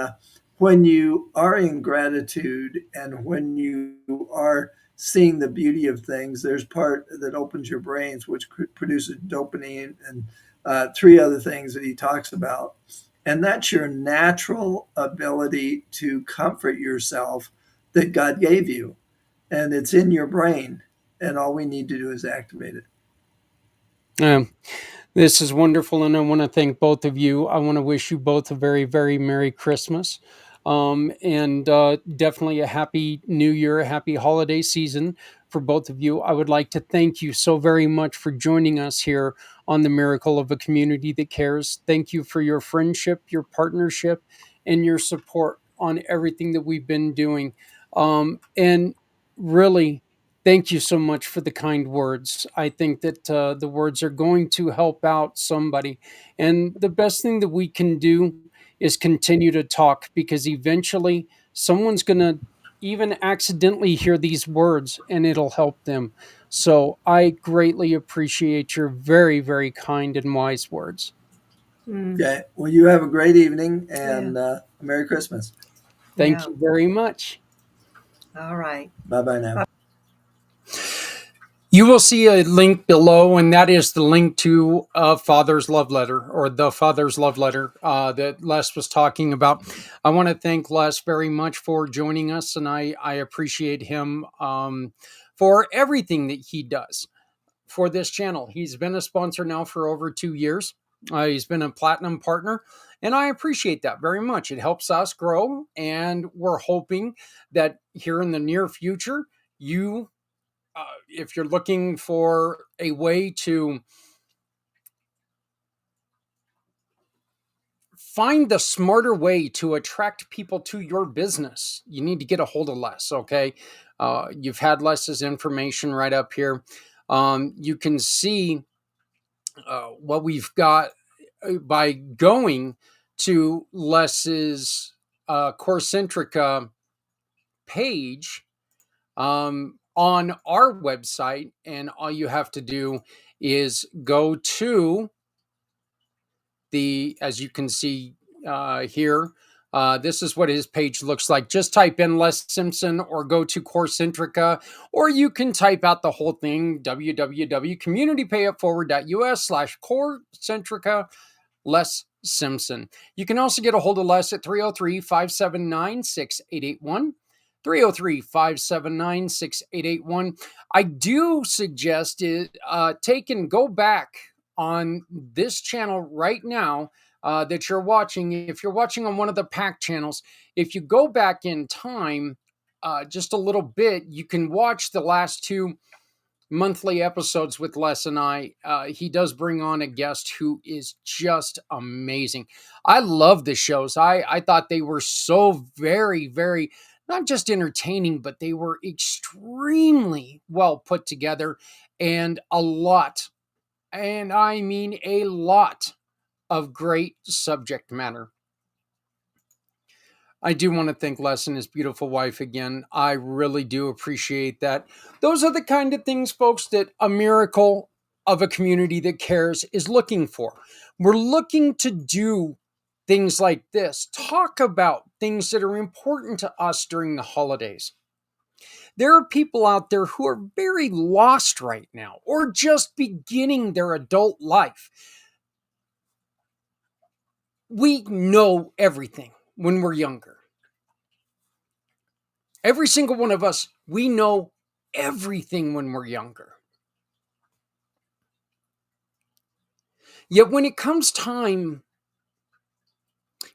when you are in gratitude and when you are seeing the beauty of things, there's part that opens your brains, which produces dopamine and three other things that he talks about. And that's your natural ability to comfort yourself that God gave you. And it's in your brain. And all we need to do is activate it. This is wonderful, and I want to thank both of you. I want to wish you both a very, very Merry Christmas, and definitely a Happy New Year, a happy holiday season for both of you. I would like to thank you so very much for joining us here on the Miracle of a Community That Cares. Thank you for your friendship, your partnership, and your support on everything that we've been doing. And really, thank you so much for the kind words. I think that the words are going to help out somebody. And the best thing that we can do is continue to talk, because eventually someone's going to even accidentally hear these words and it'll help them. So I greatly appreciate your very, very kind and wise words. Mm, Okay. Well, you have a great evening yeah. and Merry Christmas. Thank Yeah. you very much. All right. Bye bye now. You will see a link below, and that is the link to Father's Love Letter, or the Father's Love Letter that Les was talking about. I want to thank Les very much for joining us, and I appreciate him for everything that he does for this channel. He's been a sponsor now for over 2 years. He's been a platinum partner, and I appreciate that very much. It helps us grow, and we're hoping that here in the near future, you if you're looking for a way to find the smarter way to attract people to your business, you need to get a hold of Les. Okay. You've had Les's information right up here. You can see what we've got by going to Les's Corecentrica page on our website. And all you have to do is go to as you can see here, this is what his page looks like. Just type in Les Simpson or go to Corecentrica, or you can type out the whole thing, www.communitypayitforward.us/Corecentrica Les Simpson. You can also get a hold of Les at 303-579-6881. 303-579-6881. I do suggest it take and go back on this channel right now that you're watching. If you're watching on one of the pack channels, if you go back in time just a little bit, you can watch the last two monthly episodes with Les and I, he does bring on a guest who is just amazing. I love the shows. I thought they were so very, very, not just entertaining, but they were extremely well put together, and a lot, and I mean a lot, of great subject matter. I do want to thank Les and his beautiful wife again. I really do appreciate that. Those are the kind of things, folks, that a miracle of a community that cares is looking for. We're looking to do things like this, talk about things that are important to us during the holidays. There are people out there who are very lost right now, or just beginning their adult life. We know everything when we're younger. Every single one of us, we know everything when we're younger. Yet when it comes time,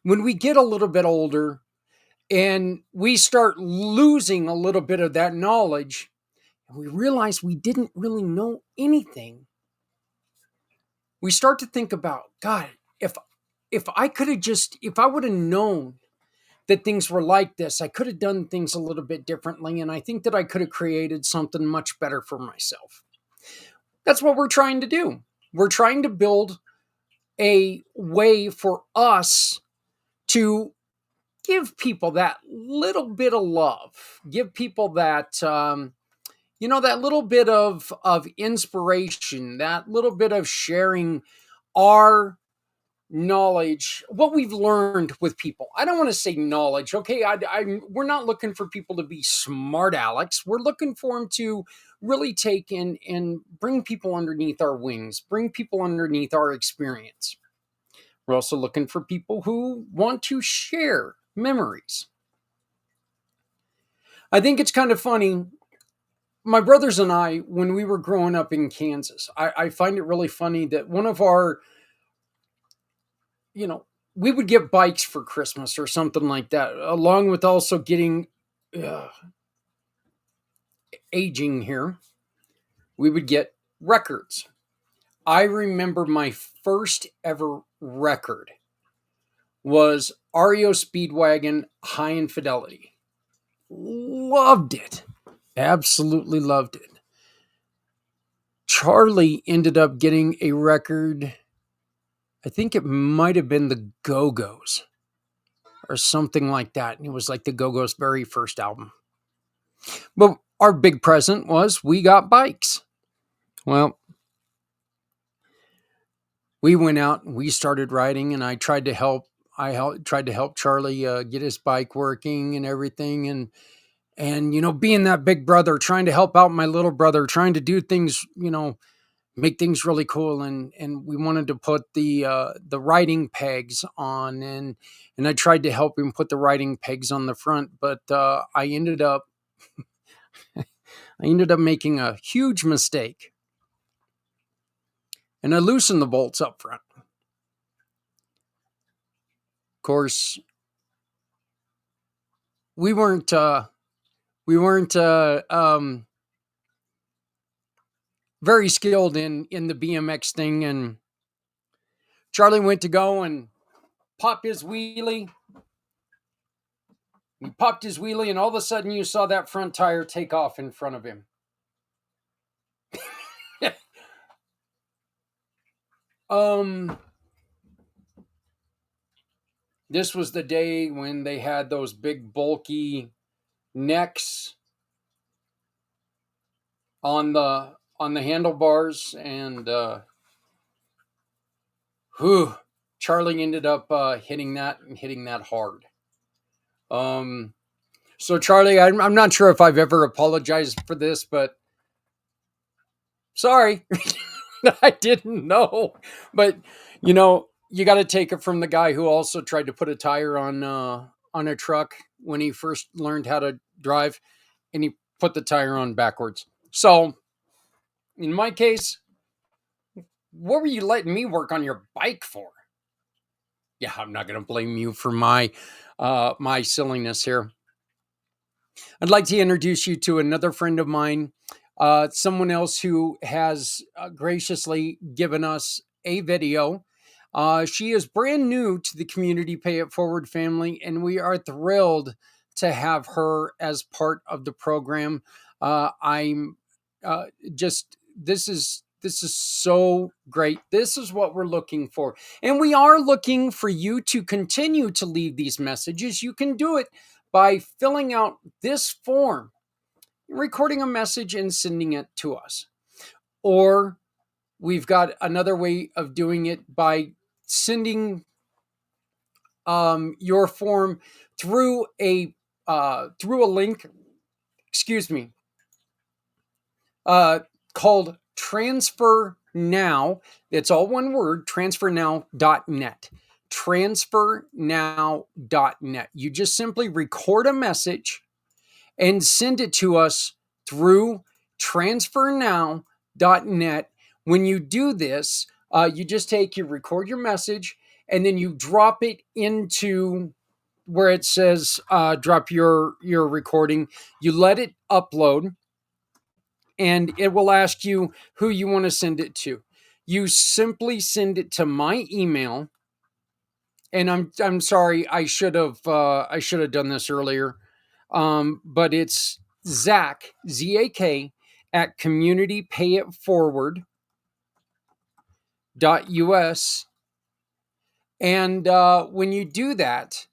when we get a little bit older and we start losing a little bit of that knowledge, and we realize we didn't really know anything, we start to think about, God, if I could have just, if I would have known that things were like this, I could have done things a little bit differently, and I think that I could have created something much better for myself. That's what we're trying to do. We're trying to build a way for us to give people that little bit of love, give people that, that little bit of inspiration, that little bit of sharing our knowledge, what we've learned with people. I don't want to say knowledge. Okay. We're not looking for people to be smart Alex. We're looking for them to really take and bring people underneath our wings, bring people underneath our experience. We're also looking for people who want to share memories. I think it's kind of funny. My brothers and I, when we were growing up in Kansas, I find it really funny that one of our, we would get bikes for Christmas or something like that, along with also getting, aging here, we would get records. I remember my first ever record was REO Speedwagon High Infidelity. Loved it. Absolutely loved it. Charlie ended up getting a record. I think it might have been the Go-Go's or something like that. And it was like the Go-Go's very first album. But our big present was we got bikes. Well, we went out and we started riding, and I tried to help. Tried to help Charlie get his bike working and everything. And being that big brother, trying to help out my little brother, trying to do things, make things really cool. And we wanted to put the riding pegs on, and I tried to help him put the riding pegs on the front, but I ended up making a huge mistake, and I loosened the bolts up front. Of course, we weren't very skilled in the BMX thing, and Charlie went to go and pop his wheelie. He popped his wheelie, and all of a sudden you saw that front tire take off in front of him. This was the day when they had those big bulky necks on the handlebars, and Charlie ended up hitting that hard. So Charlie, I'm not sure if I've ever apologized for this, but sorry. I didn't know. But you got to take it from the guy who also tried to put a tire on a truck when he first learned how to drive, and he put the tire on backwards. So in my case, what were you letting me work on your bike for? Yeah, I'm not going to blame you for my silliness here. I'd like to introduce you to another friend of mine. someone else who has graciously given us a video. She is brand new to the Community Pay It Forward family, and we are thrilled to have her as part of the program. I'm just this is so great. This is what we're looking for, and we are looking for you to continue to leave these messages. You can do it by filling out this form, recording a message and sending it to us. Or we've got another way of doing it by sending your form through a link, called Transfer Now. It's all one word, transfernow.net. Transfernow.net. You just simply record a message and send it to us through transfernow.net. When you do this, you record your message and then you drop it into where it says drop your recording. You let it upload, and it will ask you who you want to send it to. You simply send it to my email, and I'm sorry, I should have done this earlier, but it's Zach, ZAK, at communitypayitforward.us, and when you do that,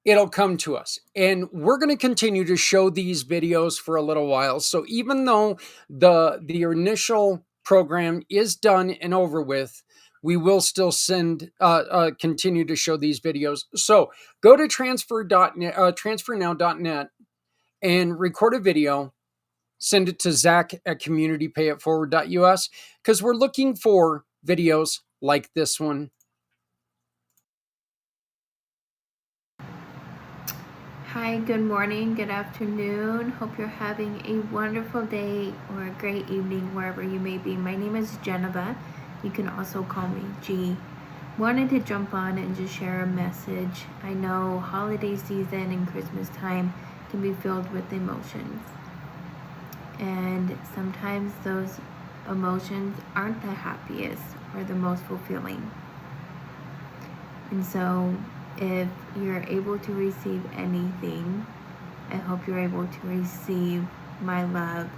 it'll come to us. And we're going to continue to show these videos for a little while. So even though the initial program is done and over with, we will still continue to show these videos. So go to transfernow.net and record a video, send it to Zach at communitypayitforward.us, because we're looking for videos like this one. Hi, good morning, good afternoon. Hope you're having a wonderful day or a great evening wherever you may be. My name is Geneva. You can also call me G. Wanted to jump on and just share a message. I know holiday season and Christmas time can be filled with emotions. And sometimes those emotions aren't the happiest or the most fulfilling. And so if you're able to receive anything, I hope you're able to receive my love,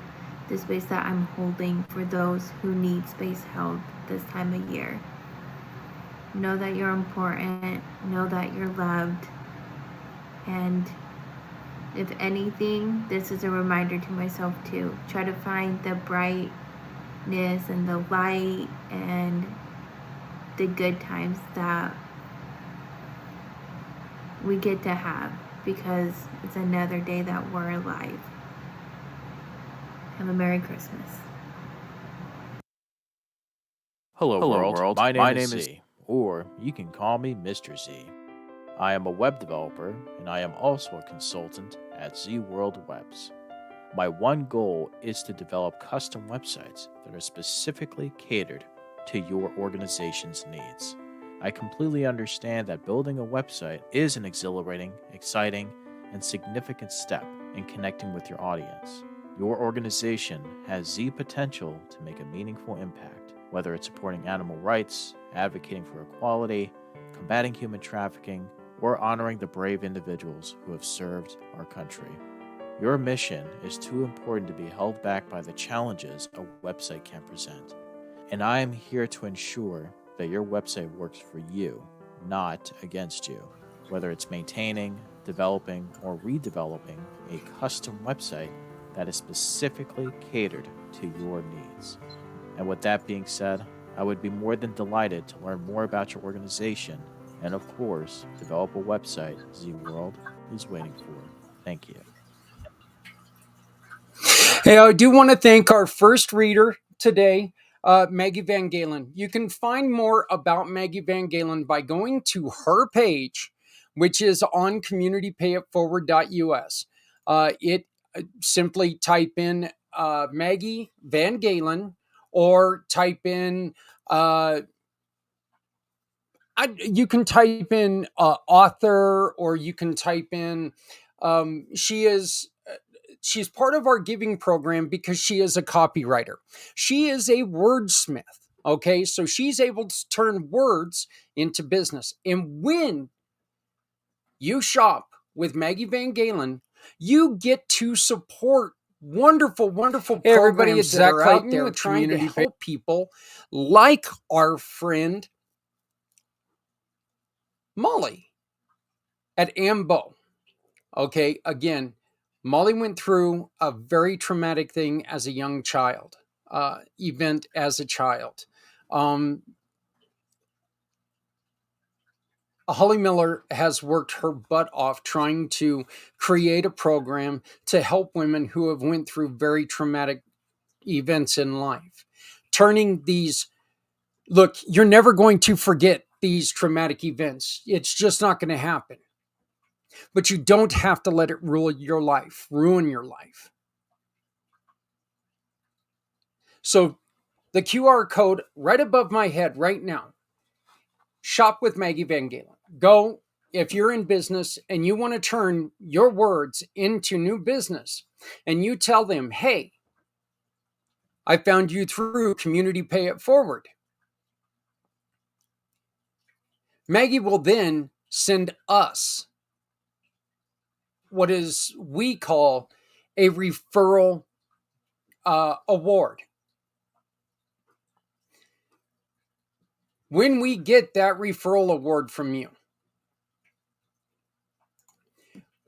the space that I'm holding for those who need space held this time of year. Know that you're important, know that you're loved, and if anything, this is a reminder to myself too. Try to find the brightness and the light and the good times that we get to have, because it's another day that we're alive. Have a Merry Christmas. Hello world. My name is Z, or you can call me Mr. Z. I am a web developer, and I am also a consultant at Z World Webs. My one goal is to develop custom websites that are specifically catered to your organization's needs. I completely understand that building a website is an exhilarating, exciting, and significant step in connecting with your audience. Your organization has Z potential to make a meaningful impact, whether it's supporting animal rights, advocating for equality, combating human trafficking, or honoring the brave individuals who have served our country. Your mission is too important to be held back by the challenges a website can present. And I am here to ensure that your website works for you, not against you. Whether it's maintaining, developing, or redeveloping a custom website that is specifically catered to your needs. And with that being said, I would be more than delighted to learn more about your organization and, of course, develop a website Z World is waiting for. Thank you. Hey, I do want to thank our first reader today, Maggie van Galen. You can find more about Maggie van Galen by going to her page, which is on communitypayitforward.us. Simply type in Maggie van Galen, or type in you can type in author, or you can type in she is she's part of our giving program because she is a copywriter. She is a wordsmith. Okay, so she's able to turn words into business. And when you shop with Maggie van Galen, you get to support wonderful, wonderful programs. Hey everybody, it's Zach Clayton there trying to help people like our friend Molly at Ambo. Okay, again, Molly went through a very traumatic thing as a young child, event as a child. Holly Miller has worked her butt off trying to create a program to help women who have went through very traumatic events in life. Turning these, look, you're never going to forget these traumatic events. It's just not going to happen. But you don't have to let it ruin your life. So the QR code right above my head right now, shop with Maggie van Galen. Go, if you're in business and you want to turn your words into new business, and you tell them, hey, I found you through Community Pay It Forward. Maggie will then send us what is we call a referral award. When we get that referral award from you,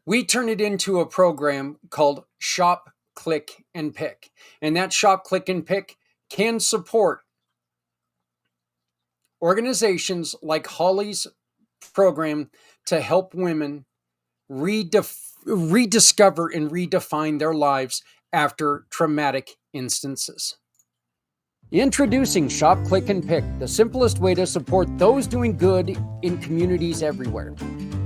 we turn it into a program called Shop, Click, and Pick. And that Shop, Click, and Pick can support organizations like Holly's program to help women rediscover and redefine their lives after traumatic instances. Introducing Shop, Click, and Pick, the simplest way to support those doing good in communities everywhere.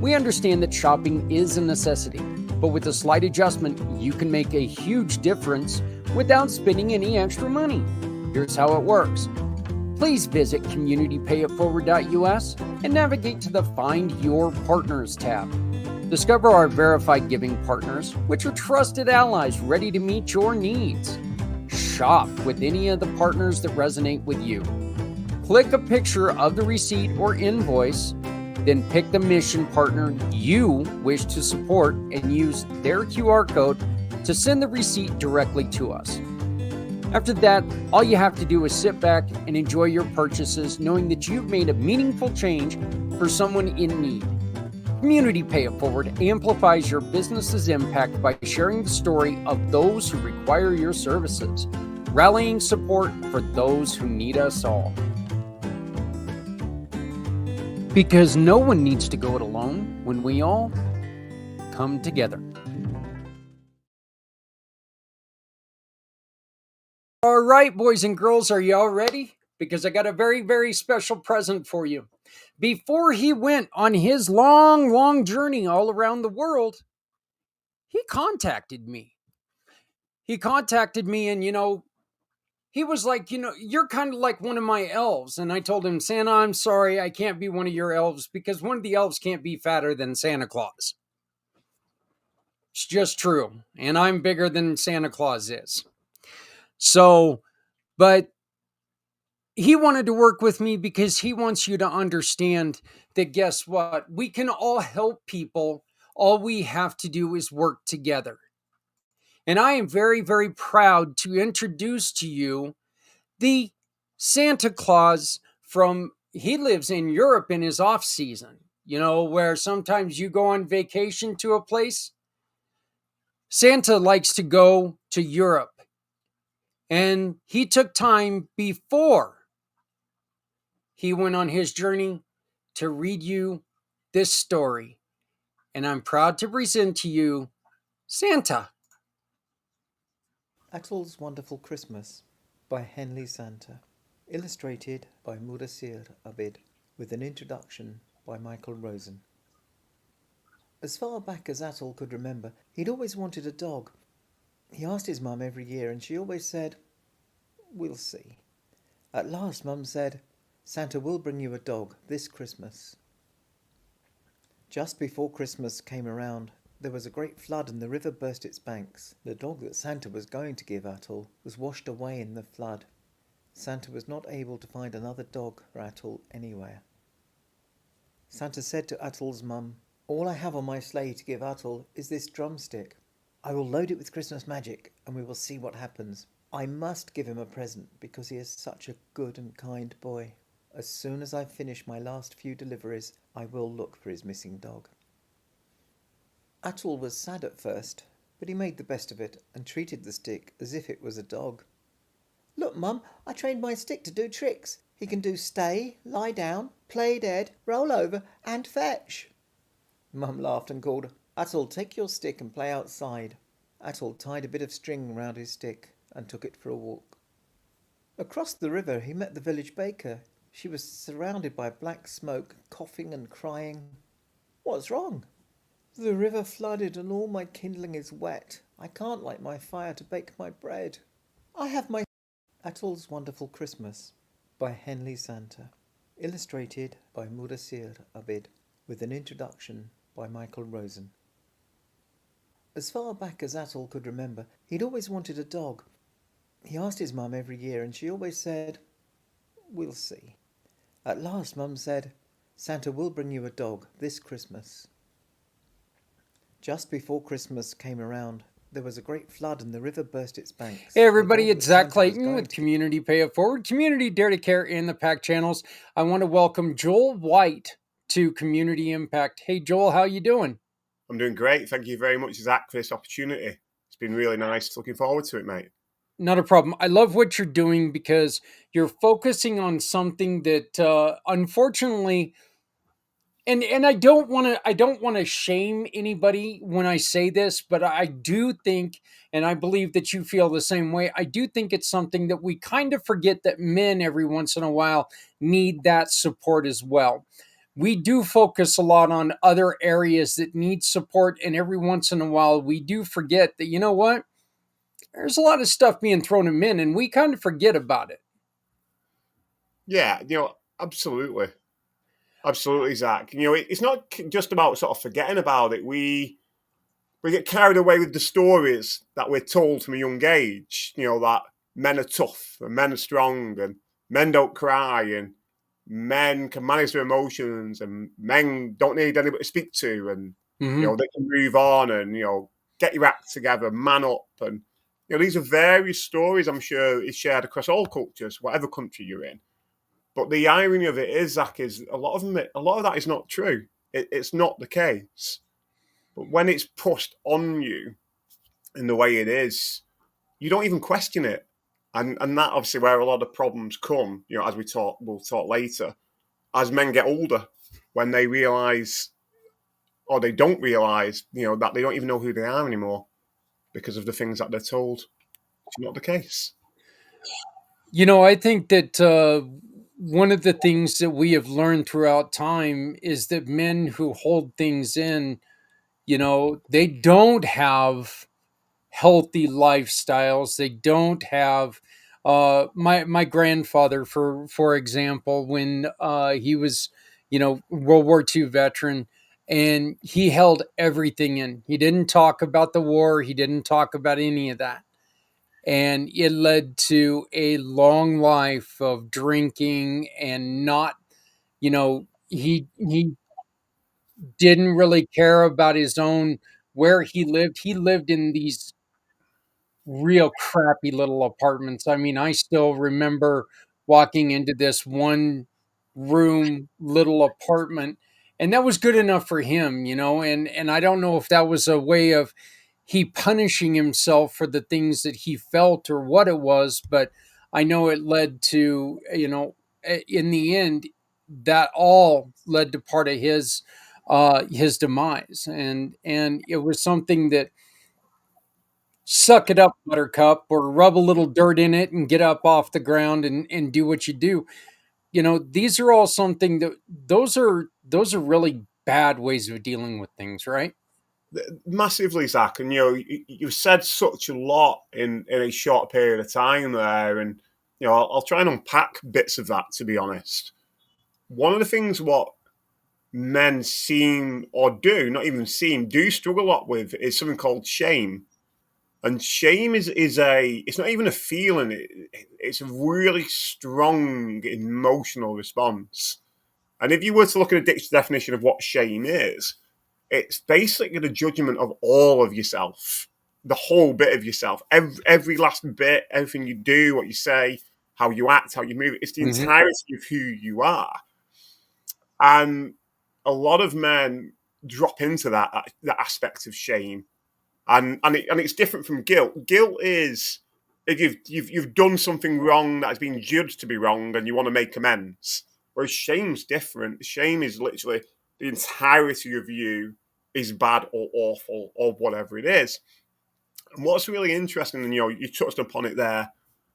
We understand that shopping is a necessity, but with a slight adjustment, you can make a huge difference without spending any extra money. Here's how it works. Please visit communitypayitforward.us and navigate to the Find Your Partners tab. Discover our verified giving partners, which are trusted allies ready to meet your needs. Shop with any of the partners that resonate with you. Click a picture of the receipt or invoice, then pick the mission partner you wish to support and use their QR code to send the receipt directly to us. After that, all you have to do is sit back and enjoy your purchases, knowing that you've made a meaningful change for someone in need. Community Pay It Forward amplifies your business's impact by sharing the story of those who require your services, rallying support for those who need us all. Because no one needs to go it alone when we all come together. All right, boys and girls, are y'all ready? Because I got a very, very special present for you. Before he went on his long, long journey all around the world, he contacted me. And, he was like, you're kind of like one of my elves. And I told him, Santa, I'm sorry, I can't be one of your elves because one of the elves can't be fatter than Santa Claus. It's just true. And I'm bigger than Santa Claus is. So, but he wanted to work with me because he wants you to understand that, guess what? We can all help people. All we have to do is work together. And I am very, very proud to introduce to you the Santa Claus he lives in Europe in his off season, where sometimes you go on vacation to a place. Santa likes to go to Europe. And he took time before he went on his journey to read you this story. And I'm proud to present to you Santa. Atol's Wonderful Christmas by Henley Santa. Illustrated by Mudassir Abid, with an introduction by Michael Rosen. As far back as Atol could remember, he'd always wanted a dog. He asked his mum every year and she always said, "We'll see." At last Mum said, "Santa will bring you a dog this Christmas." Just before Christmas came around, there was a great flood and the river burst its banks. The dog that Santa was going to give Atul was washed away in the flood. Santa was not able to find another dog for Atul anywhere. Santa said to Atul's mum, "All I have on my sleigh to give Atul is this drumstick. I will load it with Christmas magic and we will see what happens. I must give him a present because he is such a good and kind boy. As soon as I finish my last few deliveries, I will look for his missing dog." Atul was sad at first, but he made the best of it and treated the stick as if it was a dog. "Look, Mum, I trained my stick to do tricks. He can do stay, lie down, play dead, roll over, and fetch." Mum laughed and called, "Atul, take your stick and play outside." Atul tied a bit of string round his stick and took it for a walk. Across the river he met the village baker. She was surrounded by black smoke, coughing and crying. "What's wrong?" "The river flooded and all my kindling is wet. I can't light my fire to bake my bread. I have my..." Atul's Wonderful Christmas by Henley Santa. Illustrated by Mudassir Abid, with an introduction by Michael Rosen. As far back as Atul could remember, he'd always wanted a dog. He asked his mum every year and she always said, "We'll see." At last Mum said, "Santa will bring you a dog this Christmas." Just before Christmas came around, there was a great flood and the river burst its banks. Hey everybody, it's Zach Clayton with Community Pay It Forward, Community Dare to Care, and the PAC channels. I want to welcome Joel White to Community Impact. Hey Joel, how you doing? I'm doing great. Thank you very much, Zach, for this opportunity. It's been really nice. Looking forward to it, mate. Not a problem. I love what you're doing because you're focusing on something that unfortunately, and I don't want to shame anybody when I say this, but I do think, and I believe that you feel the same way, I do think it's something that we kind of forget, that men every once in a while need that support as well. We do focus a lot on other areas that need support, and every once in a while we do forget that, you know what? There's a lot of stuff being thrown at men, and we kind of forget about it. Yeah, absolutely. Absolutely, Zach. It's not just about sort of forgetting about it. We get carried away with the stories that we're told from a young age, that men are tough and men are strong and men don't cry and men can manage their emotions and men don't need anybody to speak to and, they can move on and, get your act together, man up. And, these are various stories I'm sure is shared across all cultures, whatever country you're in. But the irony of it is, Zach, is a lot of that is not true. It's not the case. But when it's pushed on you in the way it is, you don't even question it. And that obviously where a lot of problems come, as we'll talk later, as men get older, when they realise, or they don't realise, that they don't even know who they are anymore because of the things that they're told. It's not the case. I think that one of the things that we have learned throughout time is that men who hold things in, they don't have healthy lifestyles. They don't have my grandfather, for example, when he was, World War II veteran, and he held everything in. He didn't talk about the war. He didn't talk about any of that. And it led to a long life of drinking and not, he didn't really care about his own, where he lived. He lived in these real crappy little apartments. I mean, I still remember walking into this one room little apartment, and that was good enough for him, and I don't know if that was a way of he punishing himself for the things that he felt or what it was, but I know it led to, in the end, that all led to part of his demise. And it was something that, suck it up, buttercup, or rub a little dirt in it and get up off the ground and do what you do. These are all something that those are really bad ways of dealing with things, right? Massively, Zach. And you've said such a lot in a short period of time there, and I'll try and unpack bits of that, to be honest. One of the things what men seem or do, not even seem, do struggle a lot with is something called shame. And shame is it's not even a feeling, it's a really strong emotional response. And if you were to look at a dictionary definition of what shame is, it's basically the judgment of all of yourself, the whole bit of yourself, every last bit, everything you do, what you say, how you act, how you move. It's the entirety of who you are. And a lot of men drop into that aspect of shame, and it's different from guilt. Guilt is if you've done something wrong that has been judged to be wrong, and you want to make amends. Whereas shame's different. Shame is literally the entirety of you is bad or awful or whatever it is. And what's really interesting, and you touched upon it there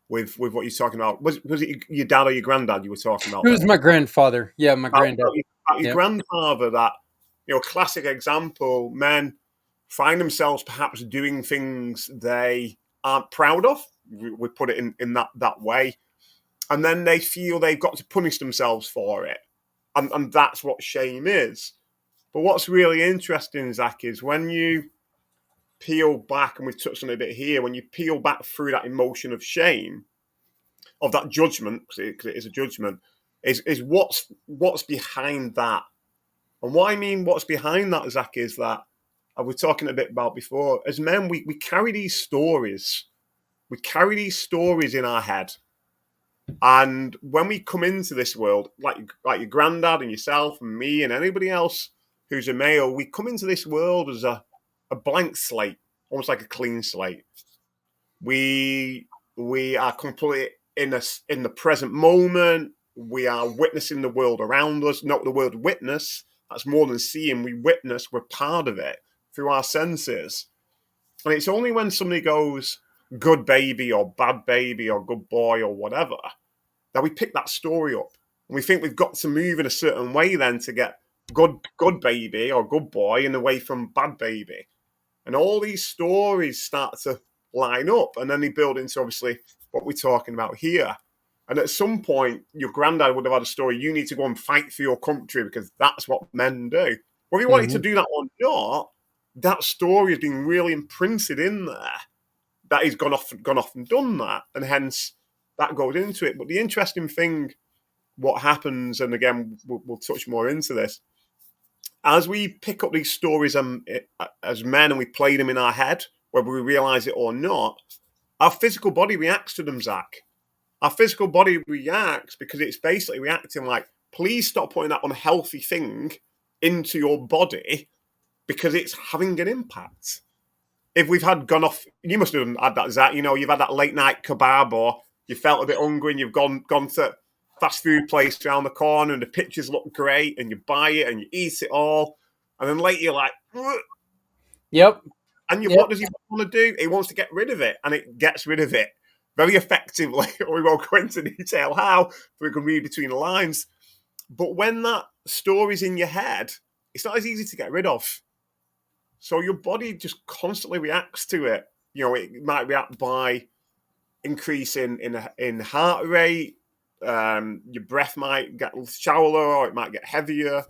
with what you're talking about. Was it your dad or your granddad you were talking about? It was my grandfather. Yeah, my granddad. About your grandfather, that classic example, men find themselves perhaps doing things they aren't proud of. We put it in that way. And then they feel they've got to punish themselves for it. And that's what shame is. But what's really interesting, Zach, is when you peel back, and we've touched on it a bit here, when you peel back through that emotion of shame, of that judgment, because it is a judgment, is what's behind that. And what I mean what's behind that, Zach, is that, and we're talking a bit about before, as men, we carry these stories. We carry these stories in our head. And when we come into this world, like your granddad and yourself and me and anybody else who's a male, we come into this world as a blank slate, almost like a clean slate. We are completely in the present moment. We are witnessing the world around us. Not the word witness. That's more than seeing. We witness. We're part of it through our senses. And it's only when somebody goes good baby or bad baby or good boy or whatever that we pick that story up. And we think we've got to move in a certain way then to get good baby or good boy and away from bad baby. And all these stories start to line up, and then they build into obviously what we're talking about here. And at some point, your granddad would have had a story, you need to go and fight for your country because that's what men do. Whether you wanted to do that or not, that story has been really imprinted in there, that he's gone off and done that, and hence that goes into it. But the interesting thing, what happens, and again, we'll touch more into this, as we pick up these stories as men and we play them in our head, whether we realize it or not, our physical body reacts to them, Zach. Our physical body reacts because it's basically reacting like, please stop putting that unhealthy thing into your body because it's having an impact. If we've gone off, you must have had that, Zach, you've had that late night kebab, or you felt a bit hungry and you've gone to fast food place around the corner and the pictures look great and you buy it and you eat it all. And then later you're like, ugh. Yep. And what does he want to do? He wants to get rid of it, and it gets rid of it very effectively. We won't go into detail how, but we can read between the lines. But when that story's in your head, it's not as easy to get rid of. So your body just constantly reacts to it. It might react by increase in heart rate. Your breath might get shallower, or it might get heavier.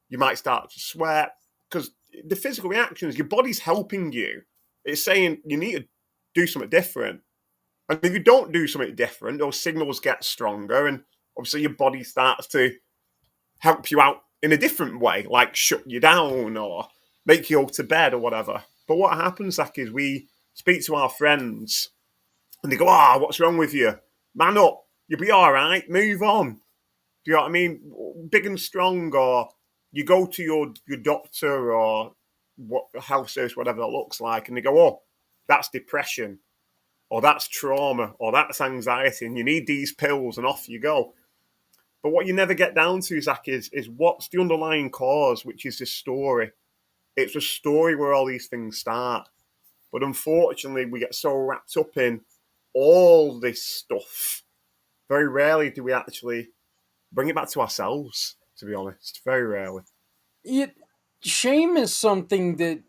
You might start to sweat, because the physical reactions, your body's helping you. It's saying you need to do something different. And if you don't do something different, those signals get stronger, and obviously your body starts to help you out in a different way, like shut you down or make you go to bed or whatever. But what happens, Zach, is we speak to our friends and they go, what's wrong with you? Man up. You'll be all right. Move on. Do you know what I mean? Big and strong. Or you go to your doctor or what health service, whatever that looks like, and they go, that's depression, or that's trauma, or that's anxiety, and you need these pills, and off you go. But what you never get down to, Zach, is what's the underlying cause, which is this story. It's a story where all these things start. But unfortunately, we get so wrapped up in all this stuff. Very rarely do we actually bring it back to ourselves, to be honest. Very rarely. Shame is something that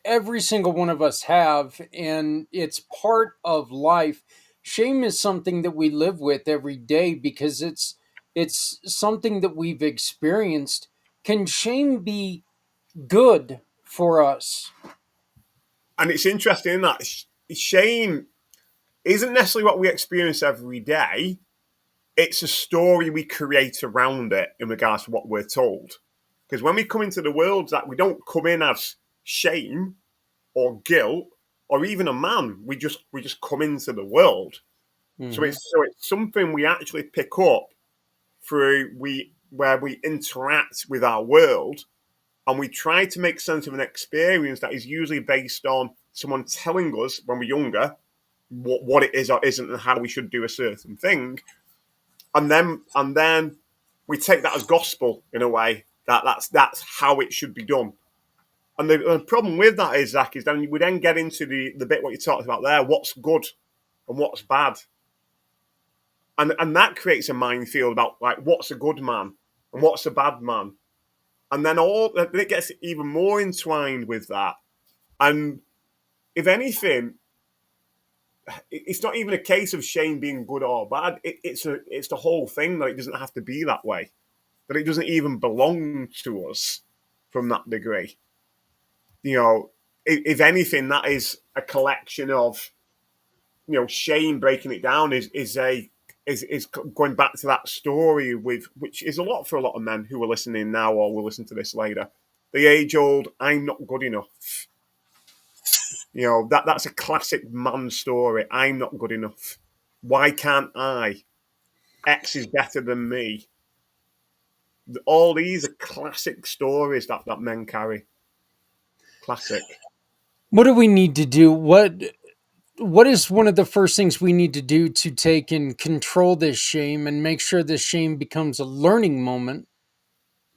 every single one of us have, and it's part of life. Shame is something that we live with every day because it's something that we've experienced, can shame be good for us? And it's interesting that shame isn't necessarily what we experience every day. It's a story we create around it in regards to what we're told. Because when we come into the world, that we don't come in as shame or guilt or even a man. We just come into the world. Mm-hmm. So it's something we actually pick up through where we interact with our world, and we try to make sense of an experience that is usually based on someone telling us when we're younger what it is or isn't and how we should do a certain thing. And then we take that as gospel in a way that's how it should be done. And the problem with that is, Zach, is then we then get into the bit what you talked about there, what's good and what's bad. And that creates a minefield about like what's a good man and what's a bad man. And then it gets even more entwined with that. And if anything, it's not even a case of shame being good or bad. It's the whole thing that it doesn't have to be that way. That it doesn't even belong to us from that degree. If anything, that is a collection of, shame. Breaking it down is going back to that story which is a lot for a lot of men who are listening now or will listen to this later. The age-old "I'm not good enough." That's a classic man story. I'm not good enough. Why can't I? X is better than me. All these are classic stories that men carry. Classic. What do we need to do? What is one of the first things we need to do to take and control this shame and make sure this shame becomes a learning moment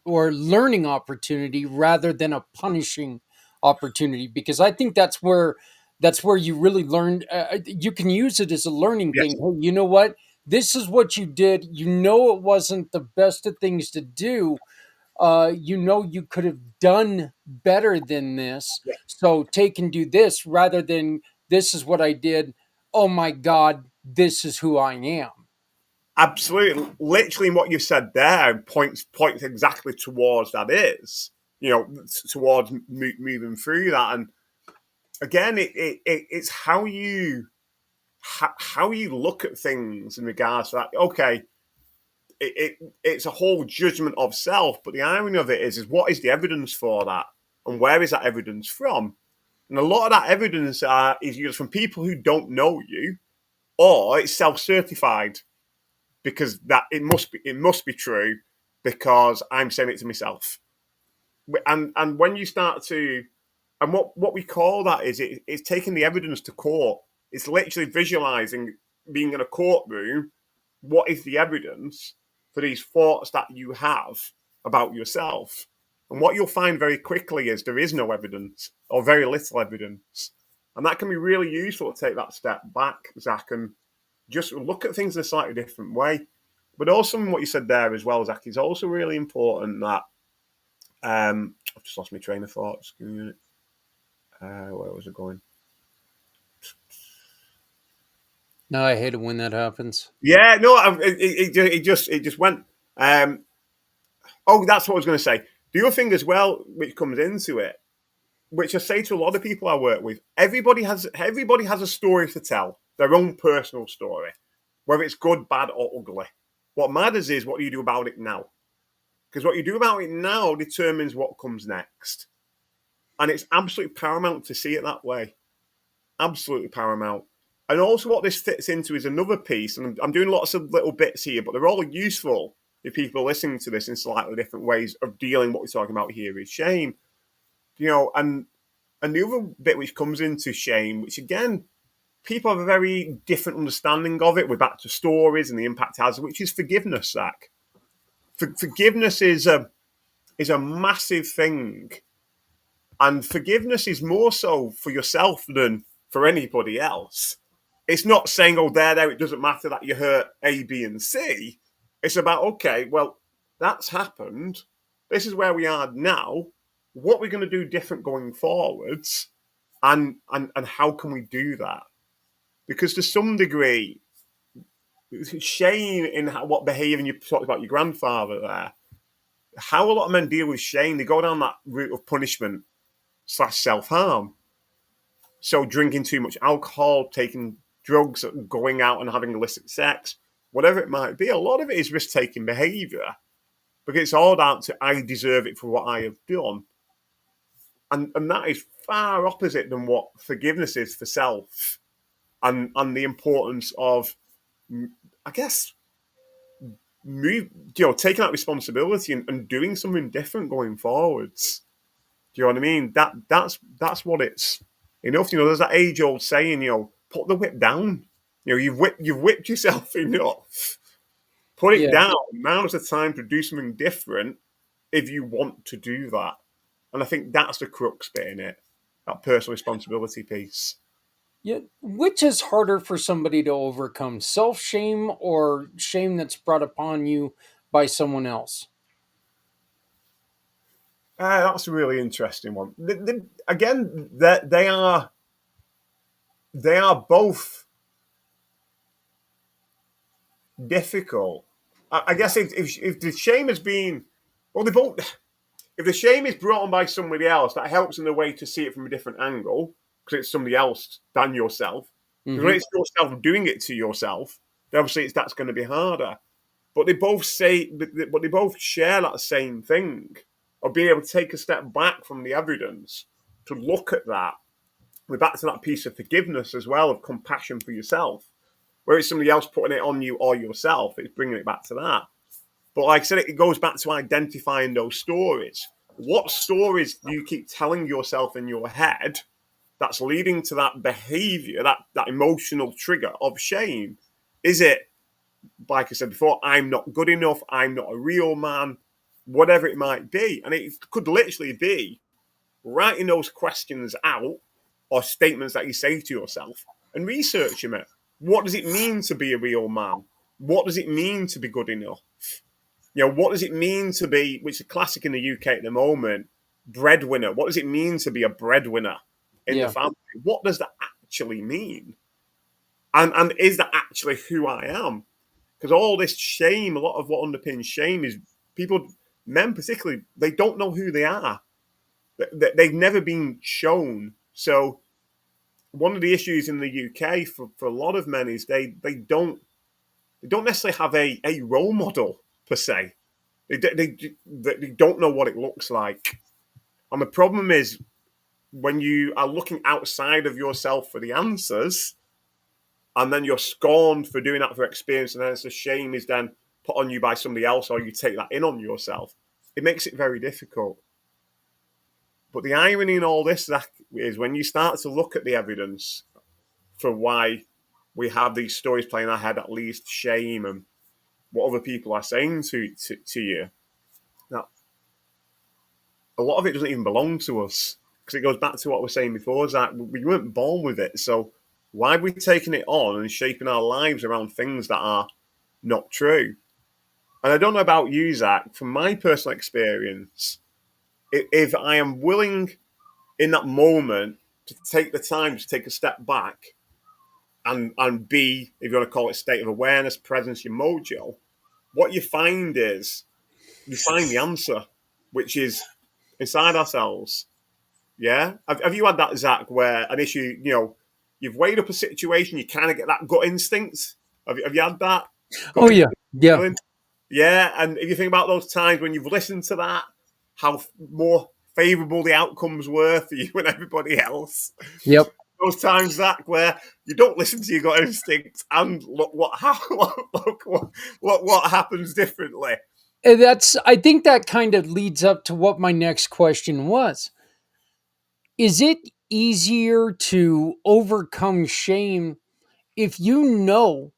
or learning opportunity rather than a punishing opportunity? Because I think that's where you really learn. You can use it as a learning Yes. thing. Hey, you know what? This is what you did. It wasn't the best of things to do. You could have done better than this. Yeah. So take and do this rather than this is what I did. Oh my God, this is who I am. Absolutely. Literally what you said there points exactly towards that is, towards moving through that. And again, it's how you look at things in regards to that. Okay, it's a whole judgment of self, but the irony of it is what is the evidence for that? And where is that evidence from? And a lot of that evidence is used from people who don't know you, or it's self-certified because that it must be true because I'm saying it to myself. And when you start to, and what we call that is it's taking the evidence to court. It's literally visualizing being in a courtroom. What is the evidence for these thoughts that you have about yourself? And what you'll find very quickly is there is no evidence or very little evidence. And that can be really useful to take that step back, Zach, and just look at things in a slightly different way. But also what you said there as well, Zach, is also really important that I've just lost my train of thought. Excuse me a minute. Where was it going? No, I hate it when that happens. Yeah, no, it just went. That's what I was going to say. The other thing as well, which comes into it, which I say to a lot of people I work with, everybody has a story to tell, their own personal story, whether it's good, bad, or ugly. What matters is what do you do about it now, because what you do about it now determines what comes next, and it's absolutely paramount to see it that way. Absolutely paramount. And also what this fits into is another piece, and I'm doing lots of little bits here, but they're all useful if people are listening to this in slightly different ways of dealing what we're talking about here is shame. And the other bit which comes into shame, which again, people have a very different understanding of it. We're back to stories and the impact it has, which is forgiveness, Zach. Forgiveness is a massive thing. And forgiveness is more so for yourself than for anybody else. It's not saying, there, it doesn't matter that you hurt A, B, and C. It's about, okay, well, that's happened. This is where we are now. What we're going to do different going forwards, and how can we do that? Because to some degree, shame in what behaviour, and you talked about your grandfather there, how a lot of men deal with shame, they go down that route of punishment / self-harm. So drinking too much alcohol, taking drugs, going out and having illicit sex, whatever it might be, a lot of it is risk-taking behaviour, because it's all down to I deserve it for what I have done. And that is far opposite than what forgiveness is for self, and the importance of, I guess, taking that responsibility and doing something different going forwards. Do you know what I mean? That's what it's enough. There's that age-old saying, put the whip down. You've whipped yourself enough. Put it down. Now's the time to do something different if you want to do that. And I think that's the crux bit in it, that personal responsibility piece. Yeah, which is harder for somebody to overcome, self-shame or shame that's brought upon you by someone else? That's a really interesting one. Again, they are both difficult. I guess if the shame has been, well, they both. If the shame is brought on by somebody else, that helps in a way to see it from a different angle, because it's somebody else than yourself. Because when it's yourself doing it to yourself, then obviously that's going to be harder. But they both share that same thing, of being able to take a step back from the evidence to look at that. We're back to that piece of forgiveness as well, of compassion for yourself. Where it's somebody else putting it on you or yourself, it's bringing it back to that. But like I said, it goes back to identifying those stories. What stories do you keep telling yourself in your head that's leading to that behavior, that emotional trigger of shame? Is it, like I said before, I'm not good enough, I'm not a real man, whatever it might be? And it could literally be writing those questions out, or statements that you say to yourself, and researching it. What does it mean to be a real man? What does it mean to be good enough? What does it mean to be, which is a classic in the UK at the moment, breadwinner? What does it mean to be a breadwinner in the family? What does that actually mean? And is that actually who I am? Because all this shame, a lot of what underpins shame is people, men particularly, they don't know who they are. They've never been shown. So one of the issues in the UK for a lot of men is they don't necessarily have a role model per se. They don't know what it looks like. And the problem is, when you are looking outside of yourself for the answers, and then you're scorned for doing that for experience, and then it's a shame is then put on you by somebody else, or you take that in on yourself, it makes it very difficult. But the irony in all this, Zach, is when you start to look at the evidence for why we have these stories playing in our head, at least shame and what other people are saying to you, that a lot of it doesn't even belong to us, because it goes back to what we were saying before, Zach. We weren't born with it, so why are we taking it on and shaping our lives around things that are not true? And I don't know about you, Zach, from my personal experience, if I am willing in that moment to take the time to take a step back and be, if you want to call it, state of awareness, presence, your mojo, what you find is you find the answer, which is inside ourselves. Yeah? Have you had that, Zach, where an issue, you've weighed up a situation, you kind of get that gut instinct? Have you had that? Oh, yeah. Yeah. Feeling? Yeah, and if you think about those times when you've listened to that, how more favourable the outcomes were for you and everybody else. Yep. Those times, Zach, where you don't listen to your gut instinct, and look what happens differently. And I think that kind of leads up to what my next question was. Is it easier to overcome shame if you know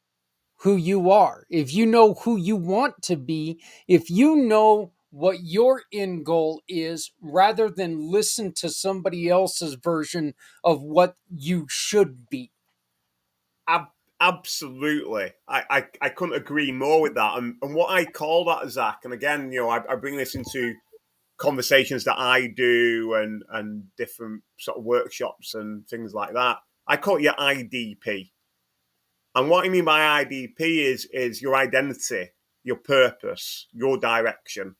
who you are, if you know who you want to be, if you know what your end goal is, rather than listen to somebody else's version of what you should be? Absolutely. I couldn't agree more with that. And what I call that, Zach, and again, I bring this into conversations that I do and different sort of workshops and things like that. I call it your IDP. And what I mean by IDP is your identity, your purpose, your direction.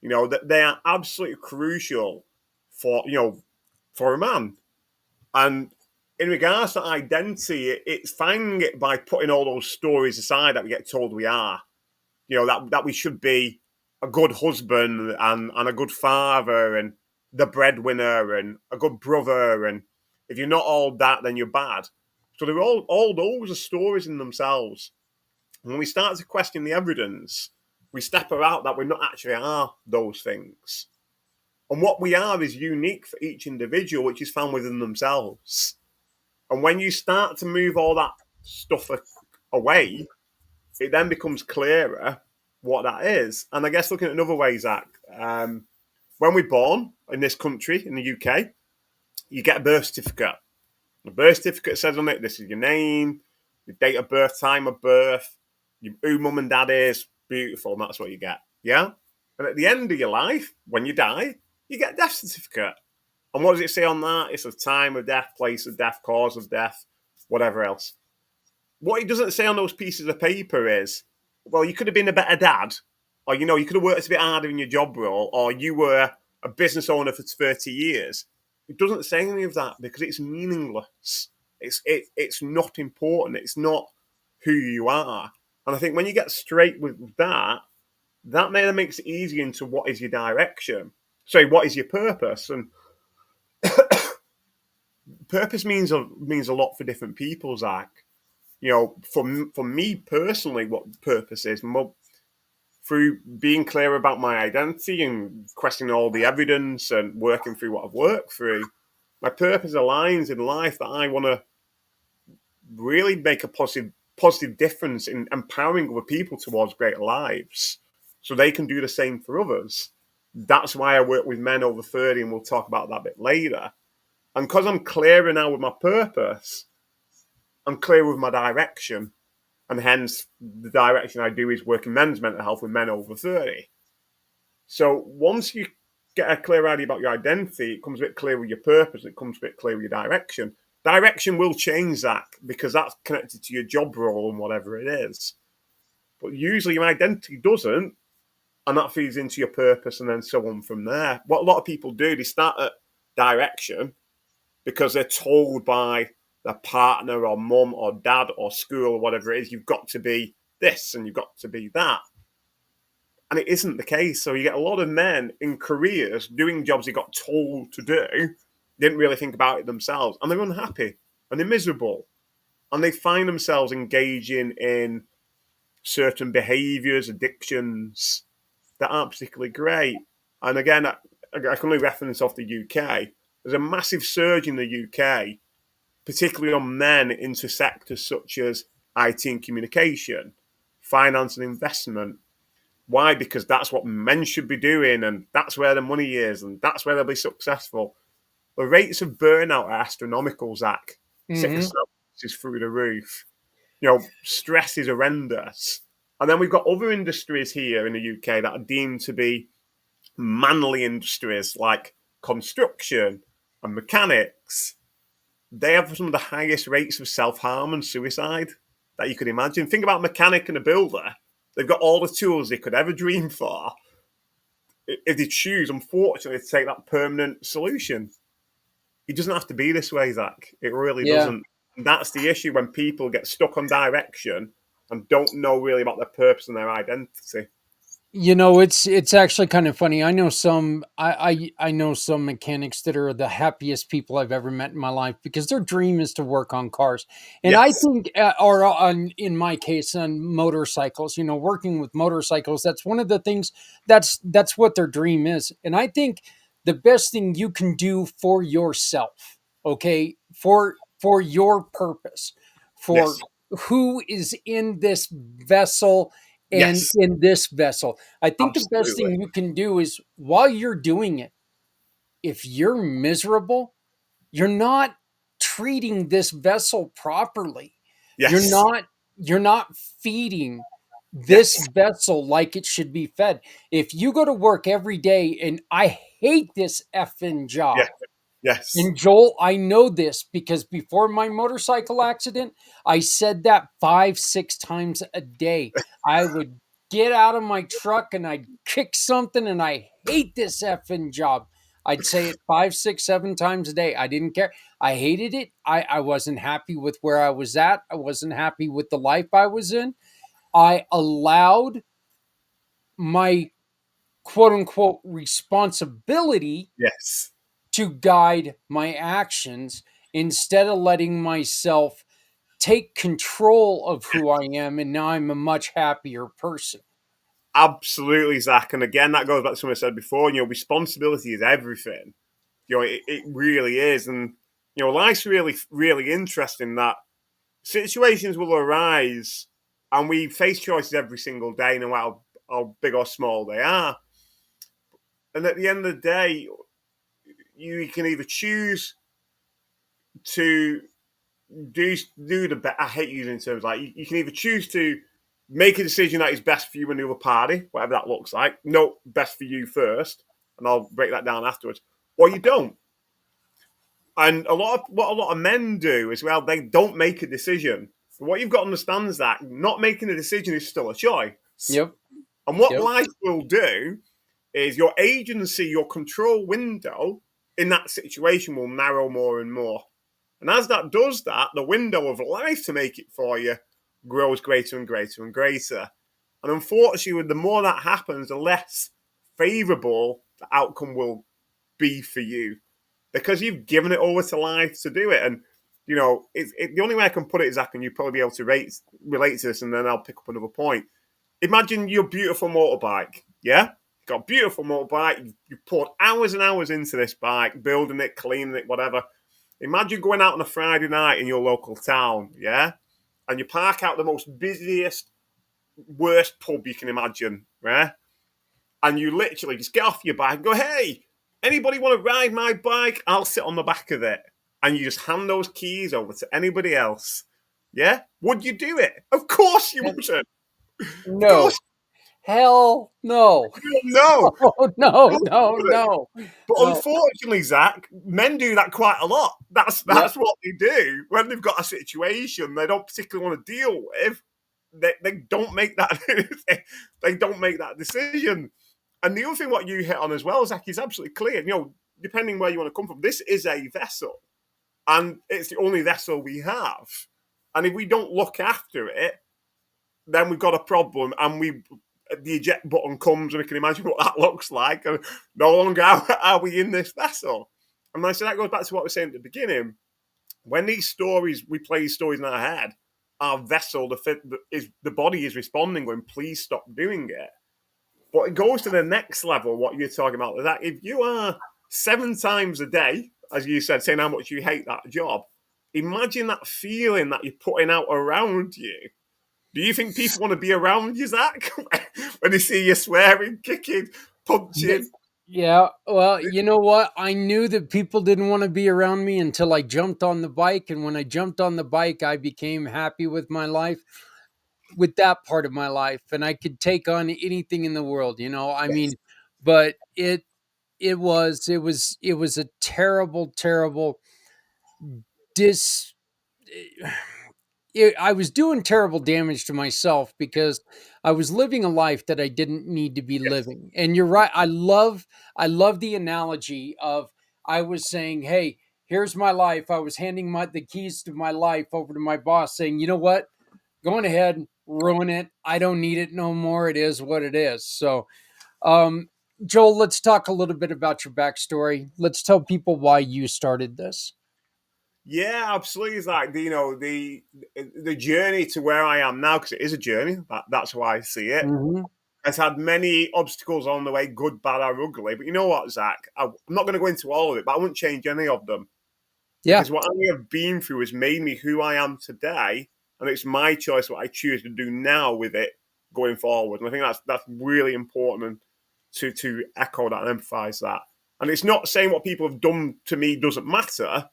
You know, that they are absolutely crucial for, you know, for a man. And in regards to identity, it's finding it by putting all those stories aside that we get told we are. You know, that we should be a good husband and a good father and the breadwinner and a good brother. And if you're not all that, then you're bad. So they're all those are stories in themselves. And when we start to question the evidence, we step out that we not actually are those things. And what we are is unique for each individual, which is found within themselves. And when you start to move all that stuff away, it then becomes clearer what that is. And I guess looking at another way, Zach, when we're born in this country, in the UK, you get a birth certificate. The birth certificate says on it, this is your name, your date of birth, time of birth, who mum and dad is, beautiful, and that's what you get. Yeah? And at the end of your life, when you die, you get a death certificate. And what does it say on that? It's the time of death, place of death, cause of death, whatever else. What it doesn't say on those pieces of paper is, well, you could have been a better dad, or, you know, you could have worked a bit harder in your job role, or you were a business owner for 30 years. It doesn't say any of that because it's meaningless. It's not important. It's not who you are. And I think when you get straight with that then makes it easy into what is your direction. So what is your purpose? And purpose means a lot for different people, Zach. You know, for me personally, what purpose is, through being clear about my identity and questioning all the evidence and working through what I've worked through, my purpose aligns in life that I want to really make a positive difference in empowering other people towards greater lives so they can do the same for others. That's why I work with men over 30, and we'll talk about that a bit later. And because I'm clearer now with my purpose, I'm clear with my direction. And hence, the direction I do is working men's mental health with men over 30. So once you get a clear idea about your identity, it comes a bit clear with your purpose, it comes a bit clear with your direction. Direction will change, Zach, because that's connected to your job role and whatever it is. But usually your identity doesn't, and that feeds into your purpose and then so on from there. What a lot of people do, they start at direction because they're told by their partner or mum or dad or school or whatever it is, you've got to be this and you've got to be that. And it isn't the case. So you get a lot of men in careers doing jobs they got told to do, didn't really think about it themselves, and they're unhappy and they're miserable. And they find themselves engaging in certain behaviours, addictions that aren't particularly great. And again, I can only reference off the UK. There's a massive surge in the UK, particularly on men into sectors such as IT and communication, finance and investment. Why? Because that's what men should be doing, and that's where the money is, and that's where they'll be successful. The rates of burnout are astronomical, Zach. Sickness is through the roof. You know, stress is horrendous. And then we've got other industries here in the UK that are deemed to be manly industries like construction and mechanics. They have some of the highest rates of self-harm and suicide that you could imagine. Think about a mechanic and a builder. They've got all the tools they could ever dream for. If they choose, unfortunately, to take that permanent solution. It doesn't have to be this way, Zach. It really doesn't. And that's the issue when people get stuck on direction and don't know really about their purpose and their identity. You know, it's actually kind of funny. I know some I know some mechanics that are the happiest people I've ever met in my life because their dream is to work on cars. And I think, or on, in my case, on motorcycles, you know, working with motorcycles, that's one of the things that's what their dream is. And I think the best thing you can do for yourself, okay, for your purpose, for who is in this vessel and in this vessel. I think the best thing you can do is, while you're doing it, if you're miserable, you're not treating this vessel properly. You're not feeding this vessel like it should be fed. If you go to work every day, and I hate this effing job. And Joel, I know this because before my motorcycle accident, I said that 5-6 times a day. I would get out of my truck and I'd kick something, and I hate this effing job. I'd say it 5, 6, 7 times a day. I didn't care. I hated it. I wasn't happy with where I was at. I wasn't happy with the life I was in. I allowed my quote unquote responsibility Yes. to guide my actions instead of letting myself take control of who I am. And now I'm a much happier person. Absolutely, Zach. And again, that goes back to something I said before. Responsibility is everything. It really is. And, life's really, really interesting that situations will arise and we face choices every single day, no matter how big or small they are. And at the end of the day, you can either choose to do the best. I hate using terms like you can either choose to make a decision that is best for you and the other party, whatever that looks like. No, best for you first, and I'll break that down afterwards. Or you don't. And what a lot of men do as well, they don't make a decision. What you've got to understand is that not making a decision is still a choice. Yep. And what life will do is your agency, your control window in that situation will narrow more and more. And as that does that, the window of life to make it for you grows greater and greater and greater. And unfortunately, the more that happens, the less favourable the outcome will be for you, because you've given it over to life to do it. And, the only way I can put it, Zach, and you'll probably be able to relate to this, and then I'll pick up another point. Imagine your beautiful motorbike, yeah? You've got a beautiful motorbike. You've poured hours and hours into this bike, building it, cleaning it, whatever. Imagine going out on a Friday night in your local town, yeah? And you park out the most busiest, worst pub you can imagine, right? And you literally just get off your bike and go, hey, anybody want to ride my bike? I'll sit on the back of it. And you just hand those keys over to anybody else. Yeah? Would you do it? Of course you wouldn't. No. Hell no. No. No. But unfortunately, Zach, men do that quite a lot. That's what they do. When they've got a situation they don't particularly want to deal with, they don't make that they don't make that decision. And the other thing what you hit on as well, Zach, is absolutely clear. Depending where you want to come from, this is a vessel. And it's the only vessel we have. And if we don't look after it, then we've got a problem. And the eject button comes, and we can imagine what that looks like. And no longer are we in this vessel. And so that goes back to what we were saying at the beginning. When we play these stories in our head, our vessel, the body is responding, going, please stop doing it. But it goes to the next level, what you're talking about, that if you are 7 times a day, as you said, saying how much you hate that job, imagine that feeling that you're putting out around you. Do you think people want to be around you, Zach? When they see you swearing, kicking, punching? Yeah, well, you know what? I knew that people didn't want to be around me until I jumped on the bike. And when I jumped on the bike, I became happy with my life, with that part of my life. And I could take on anything in the world, I mean, but it was a terrible, terrible I was doing terrible damage to myself because I was living a life that I didn't need to be living. And you're right. I love the analogy of, I was saying, hey, here's my life. I was handing the keys to my life over to my boss, saying, you know what? Go on ahead, ruin it. I don't need it no more. It is what it is. So, Joel, let's talk a little bit about your backstory. Let's tell people why you started this. Yeah, absolutely. It's like the journey to where I am now, because it is a journey. That's how I see it. Mm-hmm. It's had many obstacles on the way, good, bad, or ugly. But you know what, Zach? I'm not going to go into all of it, but I wouldn't change any of them. Yeah. Because what I have been through has made me who I am today, and it's my choice what I choose to do now with it going forward. And I think that's really important to echo that and emphasize that. And it's not saying what people have done to me doesn't matter.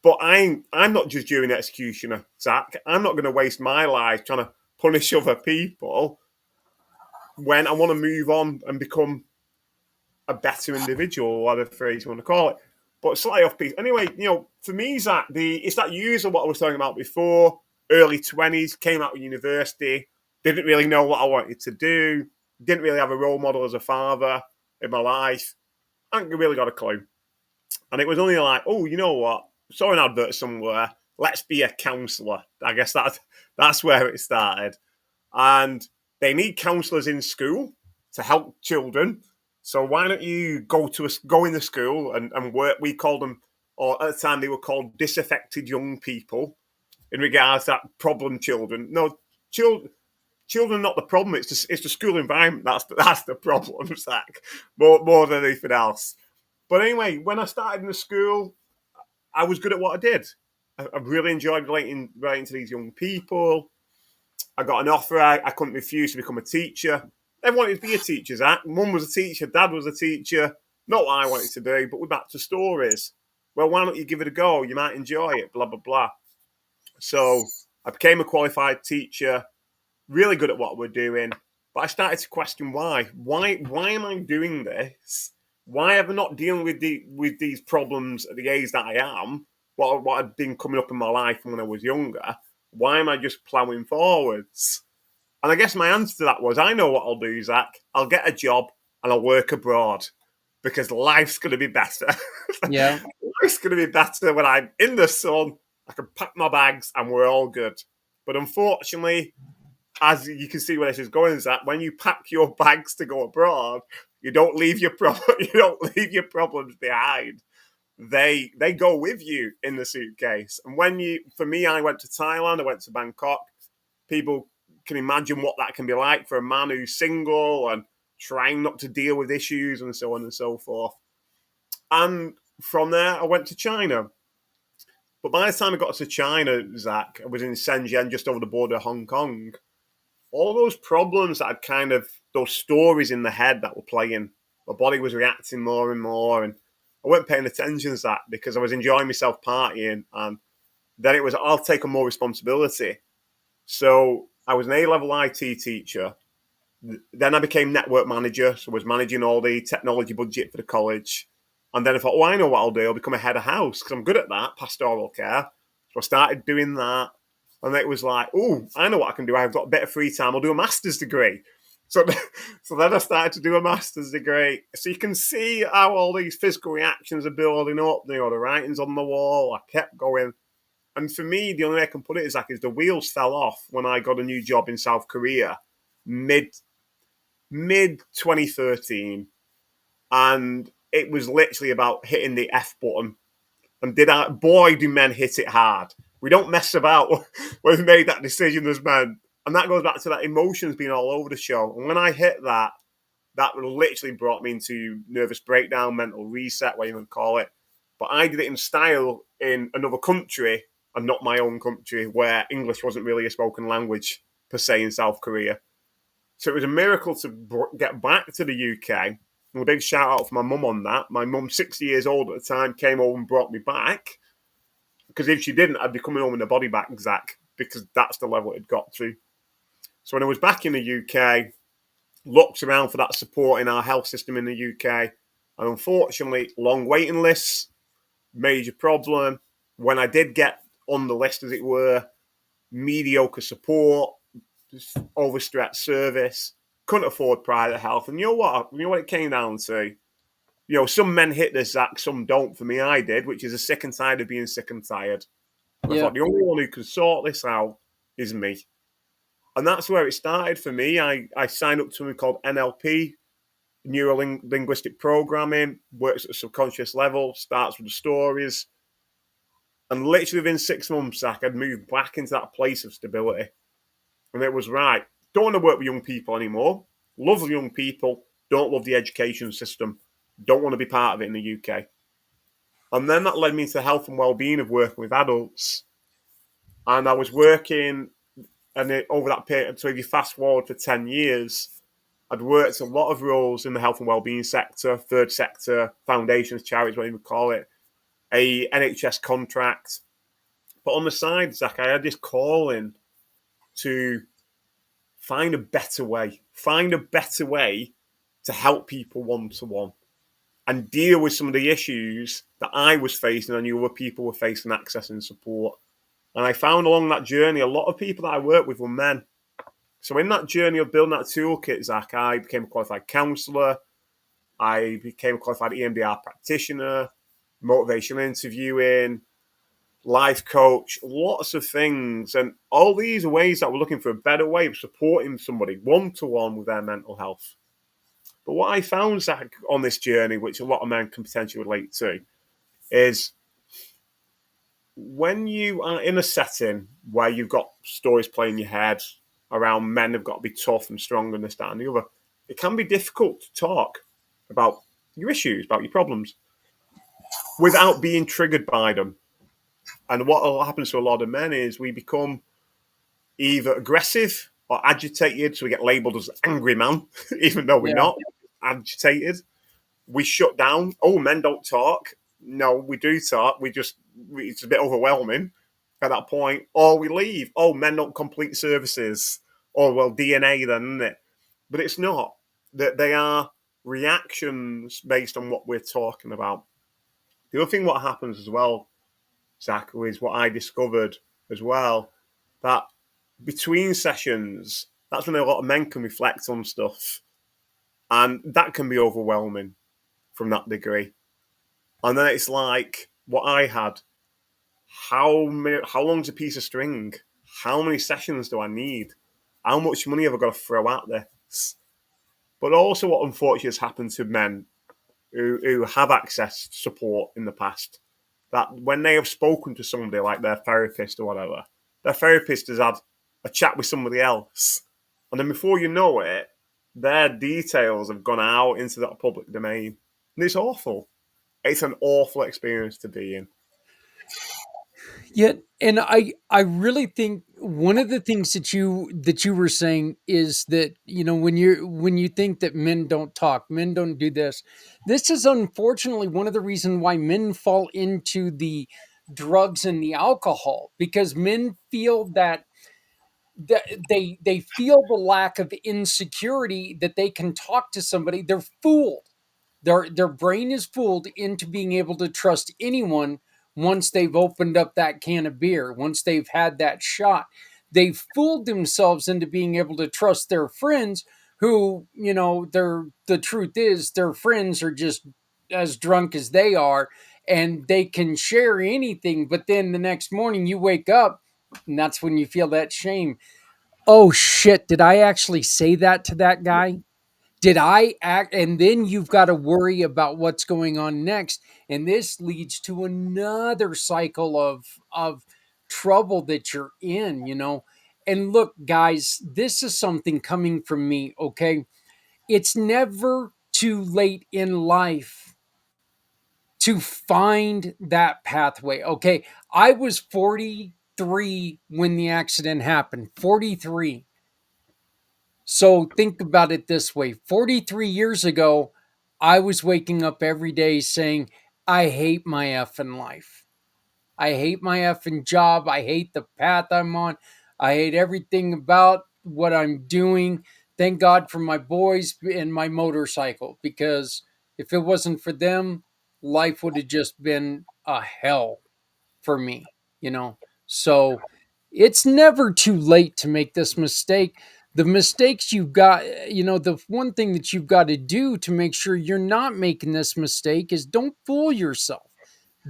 But I'm not just jury executioner, Zach. I'm not going to waste my life trying to punish other people when I want to move on and become a better individual, whatever phrase you want to call it. But slightly off piece. Anyway, for me, Zach, it's that user what I was talking about before, early 20s, came out of university, Didn't really know what I wanted to do. Didn't really have a role model as a father in my life. I hadn't really got a clue. And it was only like, oh, you know what? Saw an advert somewhere. Let's be a counsellor. I guess that's where it started. And they need counsellors in school to help children. So why don't you go in the school and work? We called them, or at the time they were called disaffected young people, in regards to that problem children. No, children are not the problem. It's the school environment that's the problem, Zach, more than anything else. But anyway, when I started in the school, I was good at what I did. I really enjoyed relating to these young people. I got an offer. I couldn't refuse to become a teacher. Everyone wanted to be a teacher, Zach. Mum was a teacher. Dad was a teacher. Not what I wanted to do, but we're back to stories. Well, why don't you give it a go? You might enjoy it, blah, blah, blah. So I became a qualified teacher, really good at what we're doing. But I started to question why. Why am I doing this? Why am I not dealing with these problems at the age that I am? What had been coming up in my life when I was younger? Why am I just ploughing forwards? And I guess my answer to that was, I know what I'll do, Zach. I'll get a job and I'll work abroad because life's going to be better. Yeah. Life's going to be better when I'm in the sun. I can pack my bags and we're all good. But unfortunately, as you can see where this is going, is that when you pack your bags to go abroad, you don't leave your problems behind. They go with you in the suitcase. And for me, I went to Thailand, I went to Bangkok. People can imagine what that can be like for a man who's single and trying not to deal with issues and so on and so forth. And from there, I went to China. But by the time I got to China, Zach, I was in Shenzhen, just over the border of Hong Kong. All those problems that I'd those stories in the head that were playing, my body was reacting more and more. And I weren't paying attention to that because I was enjoying myself partying. And then it was, I'll take on more responsibility. So I was an A-level IT teacher. Then I became network manager. So I was managing all the technology budget for the college. And then I thought, I know what I'll do. I'll become a head of house because I'm good at that, pastoral care. So I started doing that. And it was like, I know what I can do. I've got a bit of free time. I'll do a master's degree. So then I started to do a master's degree. So you can see how all these physical reactions are building up. The writing's on the wall. I kept going. And for me, the only way I can put it is the wheels fell off when I got a new job in South Korea, mid 2013. And it was literally about hitting the F button. And boy, do men hit it hard. We don't mess about when we made that decision as men. And that goes back to that emotions being all over the show. And when I hit that literally brought me into nervous breakdown, mental reset, what you would call it. But I did it in style in another country and not my own country, where English wasn't really a spoken language per se in South Korea. So it was a miracle to get back to the UK. And a big shout out for my mum on that. My mum, 60 years old at the time, came over and brought me back. Because if she didn't, I'd be coming home in a body bag, Zach, because that's the level it had got to. So when I was back in the UK, looked around for that support in our health system in the UK. And unfortunately, long waiting lists, major problem. When I did get on the list, as it were, mediocre support, overstretched service, couldn't afford private health. And you know what it came down to? Some men hit this, Zach, some don't. For me, I did, which is a sick and tired of being sick and tired. And I thought the only one who can sort this out is me. And that's where it started for me. I signed up to something called NLP, Neuro-Linguistic Programming, works at a subconscious level, starts with the stories. And literally within 6 months, Zach, I'd moved back into that place of stability. And it was right. Don't want to work with young people anymore. Love young people. Don't love the education system. Don't want to be part of it in the UK. And then that led me to health and well-being of working with adults. And I was working, and over that period, so if you fast forward for 10 years, I'd worked a lot of roles in the health and well-being sector, third sector, foundations, charities, whatever you would call it, a NHS contract. But on the side, Zach, I had this calling to find a better way to help people one-to-one and deal with some of the issues that I was facing and I knew other people were facing, accessing support. And I found along that journey, a lot of people that I worked with were men. So in that journey of building that toolkit, Zach, I became a qualified counsellor. I became a qualified EMDR practitioner, motivational interviewing, life coach, lots of things. And all these are ways that we're looking for a better way of supporting somebody one-to-one with their mental health. But what I found, Zach, on this journey, which a lot of men can potentially relate to, is when you are in a setting where you've got stories playing in your head around men have got to be tough and strong and this, that, and the other, it can be difficult to talk about your issues, about your problems, without being triggered by them. And what happens to a lot of men is we become either aggressive or agitated, so we get labelled as angry man, even though we're not agitated. We shut down. Oh, men don't talk. No, we do talk. It's a bit overwhelming at that point. Or we leave. Oh, men don't complete services. Or, well, DNA then, isn't it? But it's not. They are reactions based on what we're talking about. The other thing what happens as well, Zach, is what I discovered as well, that between sessions, that's when a lot of men can reflect on stuff. And that can be overwhelming from that degree. And then it's like what I had. How long's a piece of string? How many sessions do I need? How much money have I got to throw at this? But also what unfortunately has happened to men who have accessed support in the past, that when they have spoken to somebody like their therapist or whatever, their therapist has had a chat with somebody else. And then before you know it, their details have gone out into that public domain. And it's awful. It's an awful experience to be in. Yeah, and I really think one of the things that you were saying is that, when you think that men don't talk, men don't do this. This is unfortunately one of the reasons why men fall into the drugs and the alcohol, because men feel that they feel the lack of insecurity that they can talk to somebody. They're fooled. Their brain is fooled into being able to trust anyone once they've opened up that can of beer, once they've had that shot. They've fooled themselves into being able to trust their friends who, the truth is their friends are just as drunk as they are, and they can share anything. But then the next morning you wake up and that's when you feel that shame. Oh shit, did I actually say that to that guy? Did I act? And then you've got to worry about what's going on next. And this leads to another cycle of trouble that you're in. And look, guys, this is something coming from me, okay? It's never too late in life to find that pathway. Okay. I was 43 when the accident happened. 43. So think about it this way: 43 years ago, I was waking up every day saying, I hate my effing life. I hate my effing job. I hate the path I'm on. I hate everything about what I'm doing. Thank God for my boys and my motorcycle, because if it wasn't for them, life would have just been a hell for me. So it's never too late to make this mistake. The mistakes you've got, the one thing that you've got to do to make sure you're not making this mistake is don't fool yourself.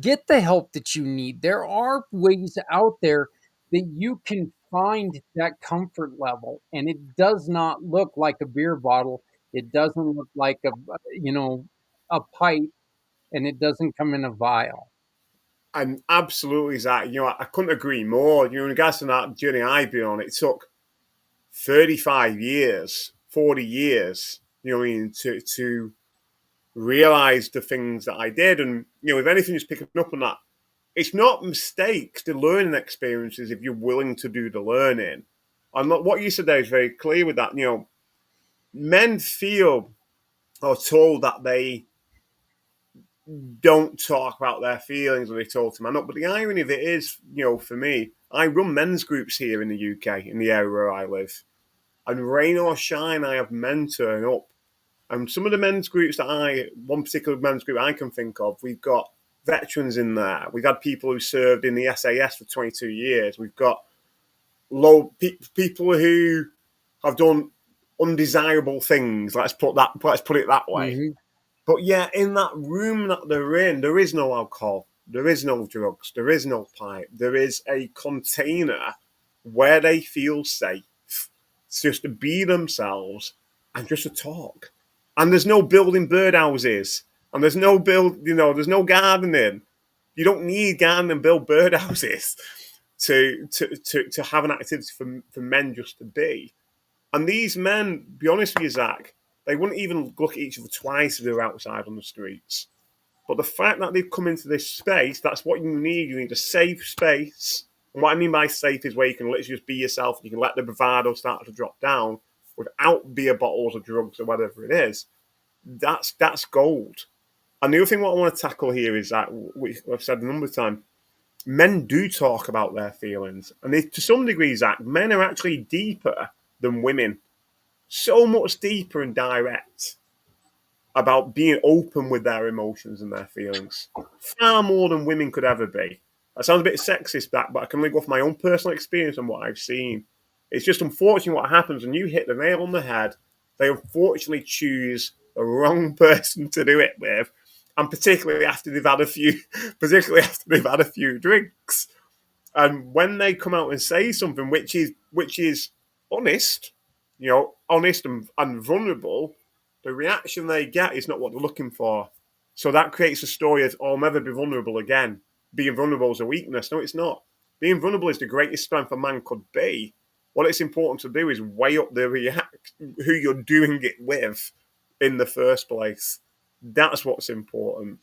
Get the help that you need. There are ways out there that you can find that comfort level, and it does not look like a beer bottle. It doesn't look like a pipe, and it doesn't come in a vial. And absolutely, Zach, I couldn't agree more. In regards to that journey I've been on, it took 35 years, 40 years, to realize the things that I did. And, if anything is picking up on that, it's not mistakes, the learning experiences, if you're willing to do the learning. And what you said there is very clear with that. Men feel or told that they don't talk about their feelings when they talk to man up. But the irony of it is, for me, I run men's groups here in the UK, in the area where I live. And rain or shine, I have men turn up. And some of the men's groups one particular men's group I can think of, we've got veterans in there. We've had people who served in the SAS for 22 years. We've got people who have done undesirable things. Let's put it that way. Mm-hmm. But yeah, in that room that they're in, there is no alcohol, there is no drugs, there is no pipe. There is a container where they feel safe, just to be themselves and just to talk. And there's no building birdhouses, and there's no there's no gardening. You don't need gardening and build birdhouses to have an activity for men just to be. And these men, be honest with you, Zach, they wouldn't even look at each other twice if they were outside on the streets. But the fact that they've come into this space, that's what you need. You need a safe space. And what I mean by safe is where you can literally just be yourself. You can let the bravado start to drop down without beer bottles or drugs or whatever it is. That's gold. And the other thing what I want to tackle here is that, which I've said a number of times, men do talk about their feelings. And to some degree, Zach, men are actually deeper than women. So much deeper and direct about being open with their emotions and their feelings. Far more than women could ever be. That sounds a bit sexist, but I can only go off my own personal experience and what I've seen. It's just unfortunate what happens when you hit the nail on the head. They unfortunately choose the wrong person to do it with, and particularly after they've had a few drinks. And when they come out and say something which is honest, honest and vulnerable, the reaction they get is not what they're looking for. So that creates a story of, I'll never be vulnerable again. Being vulnerable is a weakness. No, it's not. Being vulnerable is the greatest strength a man could be. What it's important to do is weigh up who you're doing it with in the first place. That's what's important,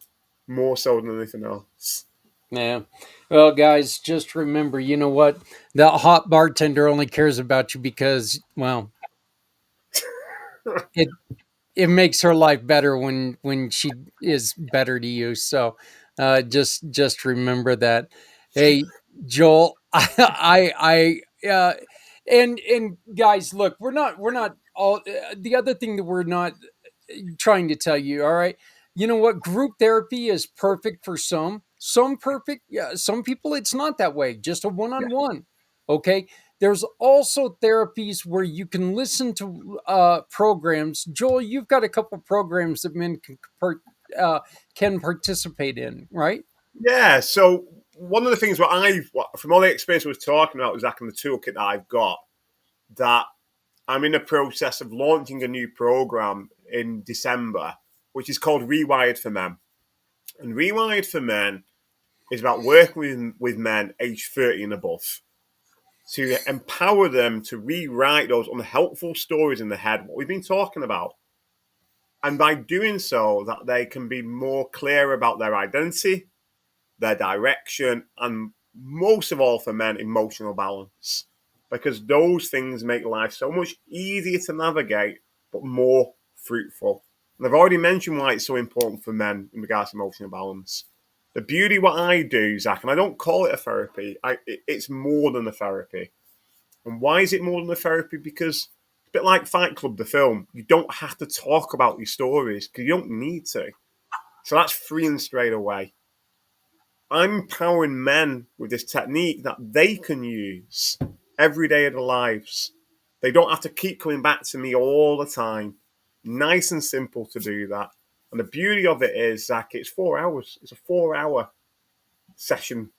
more so than anything else. Yeah. Well, guys, just remember, you know what? That hot bartender only cares about you because, well, it it makes her life better when she is better to you. So, just remember that. Hey, Joel, and guys, look, we're not all. The other thing that we're not trying to tell you, all right, you know what, group therapy is perfect for some perfect, yeah, some people it's not that way, just a one-on-one. Okay, there's also therapies where you can listen to programs. Joel, you've got a couple programs that men can participate in, right? Yeah, so one of the things from all the experience I was talking about, Zach, and the toolkit that I've got, that I'm in the process of launching a new program in December, which is called Rewired for Men. And Rewired for Men is about working with men aged 30 and above to empower them to rewrite those unhelpful stories in their head, what we've been talking about. And by doing so, that they can be more clear about their identity, their direction, and most of all for men, emotional balance. Because those things make life so much easier to navigate, but more fruitful. And I've already mentioned why it's so important for men in regards to emotional balance. The beauty of what I do, Zach, and I don't call it a therapy, it's more than a therapy. And why is it more than a therapy? Because it's a bit like Fight Club, the film. You don't have to talk about your stories because you don't need to. So that's freeing straight away. I'm empowering men with this technique that they can use every day of their lives. They don't have to keep coming back to me all the time. Nice and simple to do that. And the beauty of it is, Zach, it's 4 hours. It's a 4-hour session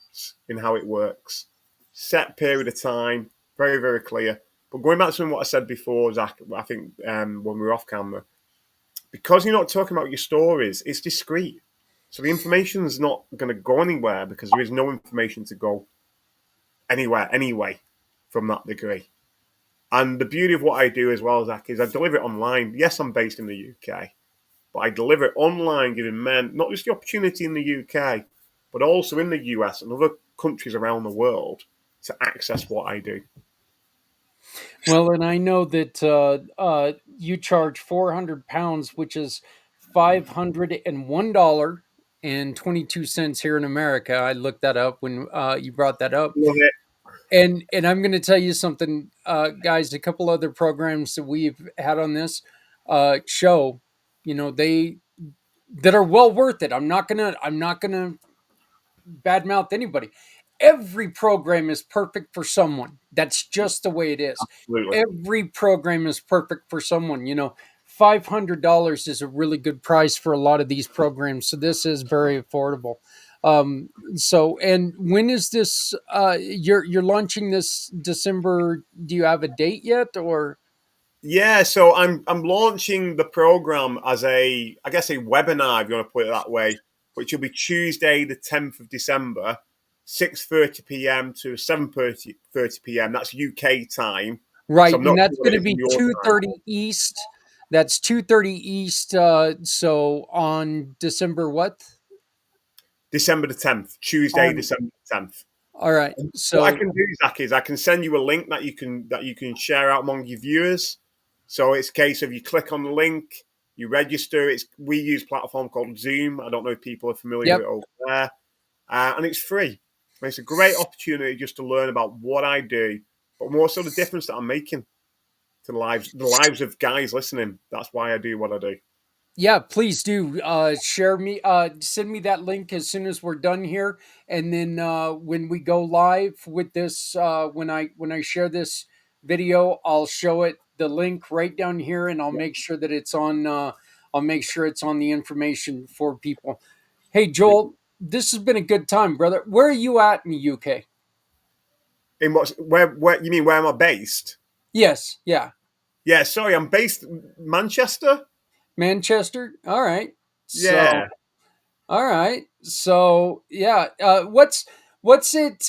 in how it works. Set period of time, very, very clear. But going back to what I said before, Zach, I think when we were off camera, because you're not talking about your stories, it's discreet. So the information is not going to go anywhere because there is no information to go anywhere anyway from that degree. And the beauty of what I do as well, Zach, is I deliver it online. Yes, I'm based in the UK, but I deliver it online, giving men not just the opportunity in the UK, but also in the US and other countries around the world to access what I do. Well, and I know that you charge £400, which is $501.22 here in America. I looked that up when you brought that up, Love it. and I'm going to tell you something, guys. A couple other programs that we've had on this show, they that are well worth it. I'm not gonna badmouth anybody. every program is perfect for someone. That's just the way it is. Absolutely. Every program is perfect for someone. $500 is a really good price for a lot of these programs. So this is very affordable. And when is this? You're launching this December. Do you have a date yet, or? Yeah, so I'm launching the program as a webinar, if you want to put it that way, which will be Tuesday the 10th of December, 6:30 p.m. to 7:30 p.m. That's UK time. So Right, I'm and not that's sure what going it to is in be your time. 2:30 East. That's 2:30 East. So on December what? December the 10th, Tuesday, On December the 10th. All right. What I So can do, Zach, is I can send you a link that you can share out among your viewers. So it's a case of you click on the link, you register. We use a platform called Zoom. I don't know if people are familiar with yep. it over there, and it's free. And it's a great opportunity just to learn about what I do, but more so the difference that I'm making to the lives of guys listening. That's why I do what I do. Yeah, please do send me that link as soon as we're done here, and then when we go live with this, when I share this video, I'll show it the link right down here, and I'll make sure that it's on. I'll make sure it's on the information for people. Hey, Joel, this has been a good time, brother. Where are you at in the UK? In where you mean? Where am I based? Yes, yeah, Yeah, sorry, I'm based in Manchester. Manchester. All right, so. Yeah. All right. So, yeah, what's it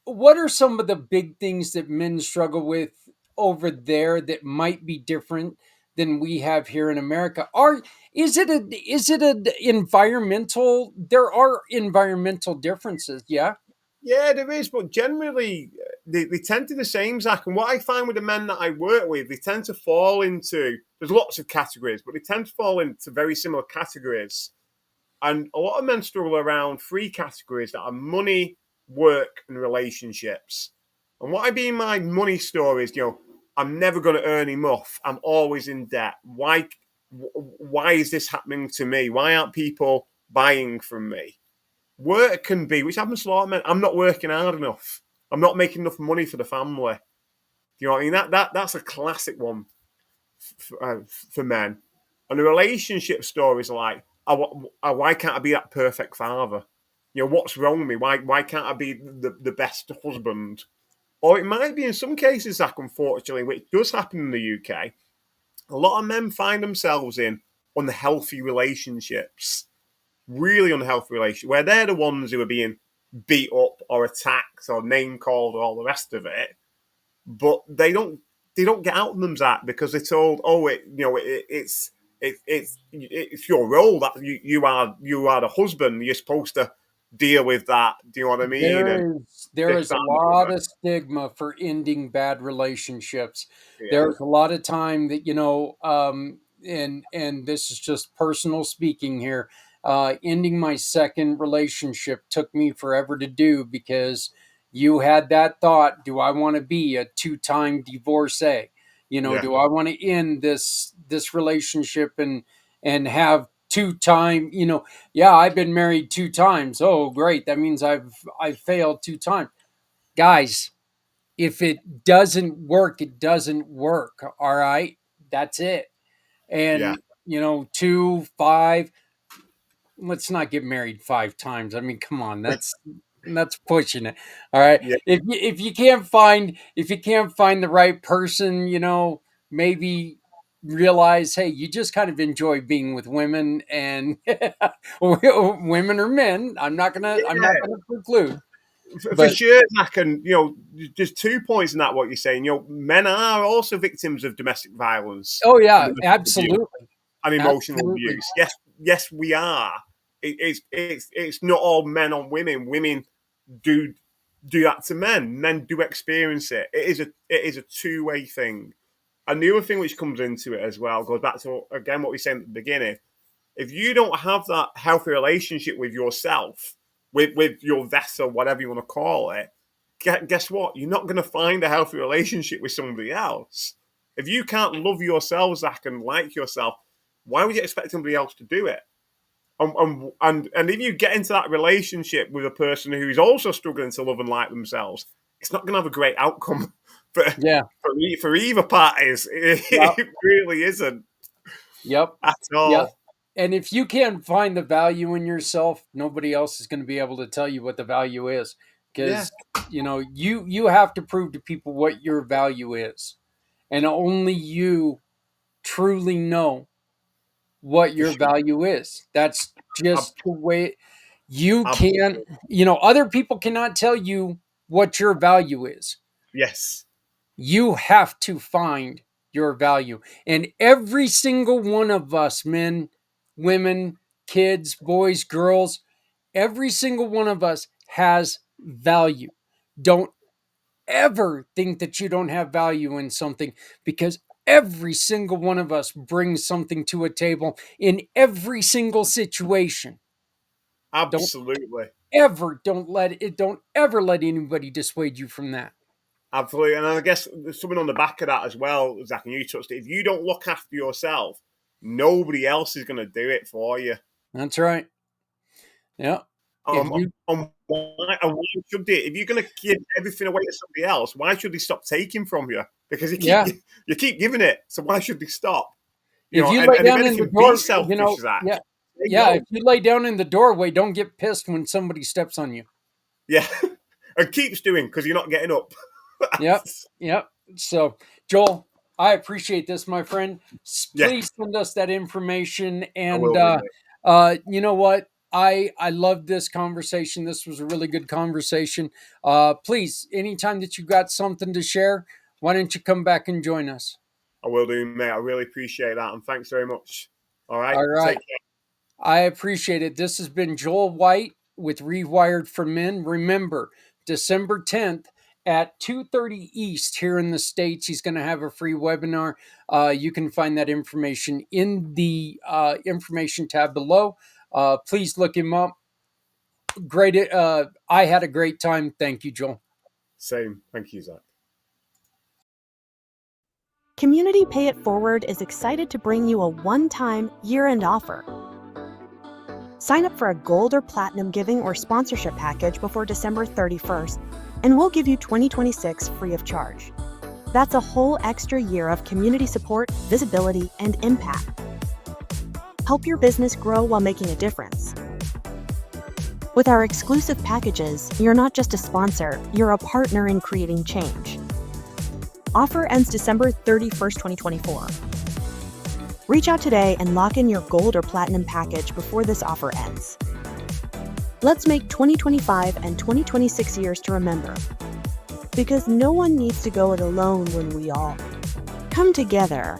what are some of the big things that men struggle with over there that might be different than we have here in America? Is it a environmental there are environmental differences, yeah? Yeah, there is, but generally they tend to be the same, Zach. And what I find with the men that I work with, they tend to fall into there's lots of categories, but they tend to fall into very similar categories. And a lot of men struggle around three categories that are money, work, and relationships. And what I mean by money story is, I'm never going to earn enough. I'm always in debt. Why is this happening to me? Why aren't people buying from me? Work can be, which happens to a lot of men. I'm not working hard enough. I'm not making enough money for the family. Do you know what I mean? That's a classic one for men. And the relationship stories are like, why can't I be that perfect father? What's wrong with me? Why can't I be the best husband? Or it might be in some cases, Zach, unfortunately, which does happen in the UK. A lot of men find themselves in unhealthy relationships, really unhealthy relationship, where they're the ones who are being beat up or attacked or name called or all the rest of it, but they don't get out of them, Zach, because they're told, oh, it's your role that you are the husband. You're supposed to deal with that. Do you know what I mean? And There this, is a that, and the lot other. of stigma for ending bad relationships. Yeah, There's a lot of time that and this is just personal speaking here. Ending my second relationship took me forever to do because you had that thought: do I want to be a two-time divorcee? yeah, Do I want to end this relationship and have two-time? Yeah, I've been married two times. Oh, great. That means I've failed two times. Guys, if it doesn't work, it doesn't work. All right. That's it. yeah, And 2, 5, let's not get married 5 times. I mean, come on, that's pushing it. All right. yeah. If you can't find the right person, maybe realize, hey, you just kind of enjoy being with women and women or men. I'm not gonna preclude, For but sure, Zach, and there's 2 points in that what you're saying. Men are also victims of domestic violence oh and yeah, domestic abuse absolutely, and emotional absolutely. abuse. Yes, yes, we are. It's not all men on women. Women do that to men. Men do experience it. It is a two-way thing. And the other thing which comes into it as well goes back to again what we said at the beginning. If you don't have that healthy relationship with yourself, with your vessel, whatever you want to call it, guess what? You're not going to find a healthy relationship with somebody else. If you can't love yourself, Zach, and like yourself, why would you expect somebody else to do it? And if you get into that relationship with a person who's also struggling to love and like themselves, it's not going to have a great outcome for either parties. It really isn't. Yep. At all. Yep. And if you can't find the value in yourself, nobody else is going to be able to tell you what the value is, because you have to prove to people what your value is, and only you truly know what your value is. That's just the way you can't. Other people cannot tell you what your value is. Yes. You have to find your value. And every single one of us, men, women, kids, boys, girls, every single one of us has value. Don't ever think that you don't have value in something, because every single one of us brings something to a table in every single situation. Absolutely. Don't ever let anybody dissuade you from that. Absolutely. And I guess there's something on the back of that as well, Zach, and you touched it. If you don't look after yourself, nobody else is going to do it for you. That's right. Yeah. Why should they? If you're going to give everything away to somebody else, why should they stop taking from you? Because you keep giving it. So why should they stop? If you lay down in the door, if you lay down in the doorway, don't get pissed when somebody steps on you. Yeah. And keep stewing because you're not getting up. Yep. So, Joel, I appreciate this, my friend. Please send us that information. And you know what? I loved this conversation. This was a really good conversation. Please, anytime that you've got something to share, why don't you come back and join us? I will do, mate. I really appreciate that. And thanks very much. All right. Take care. I appreciate it. This has been Joel White with Rewired for Men. Remember, December 10th at 2:30 East here in the States, he's going to have a free webinar. You can find that information in the information tab below. Please look him up. Great. I had a great time. Thank you, Joel. Same. Thank you, Zach. Community Pay It Forward is excited to bring you a one-time year-end offer. Sign up for a gold or platinum giving or sponsorship package before December 31st, and we'll give you 2026 free of charge. That's a whole extra year of community support, visibility, and impact. Help your business grow while making a difference. With our exclusive packages, you're not just a sponsor, you're a partner in creating change. Offer ends December 31st, 2024. Reach out today and lock in your gold or platinum package before this offer ends. Let's make 2025 and 2026 years to remember. Because no one needs to go it alone when we all come together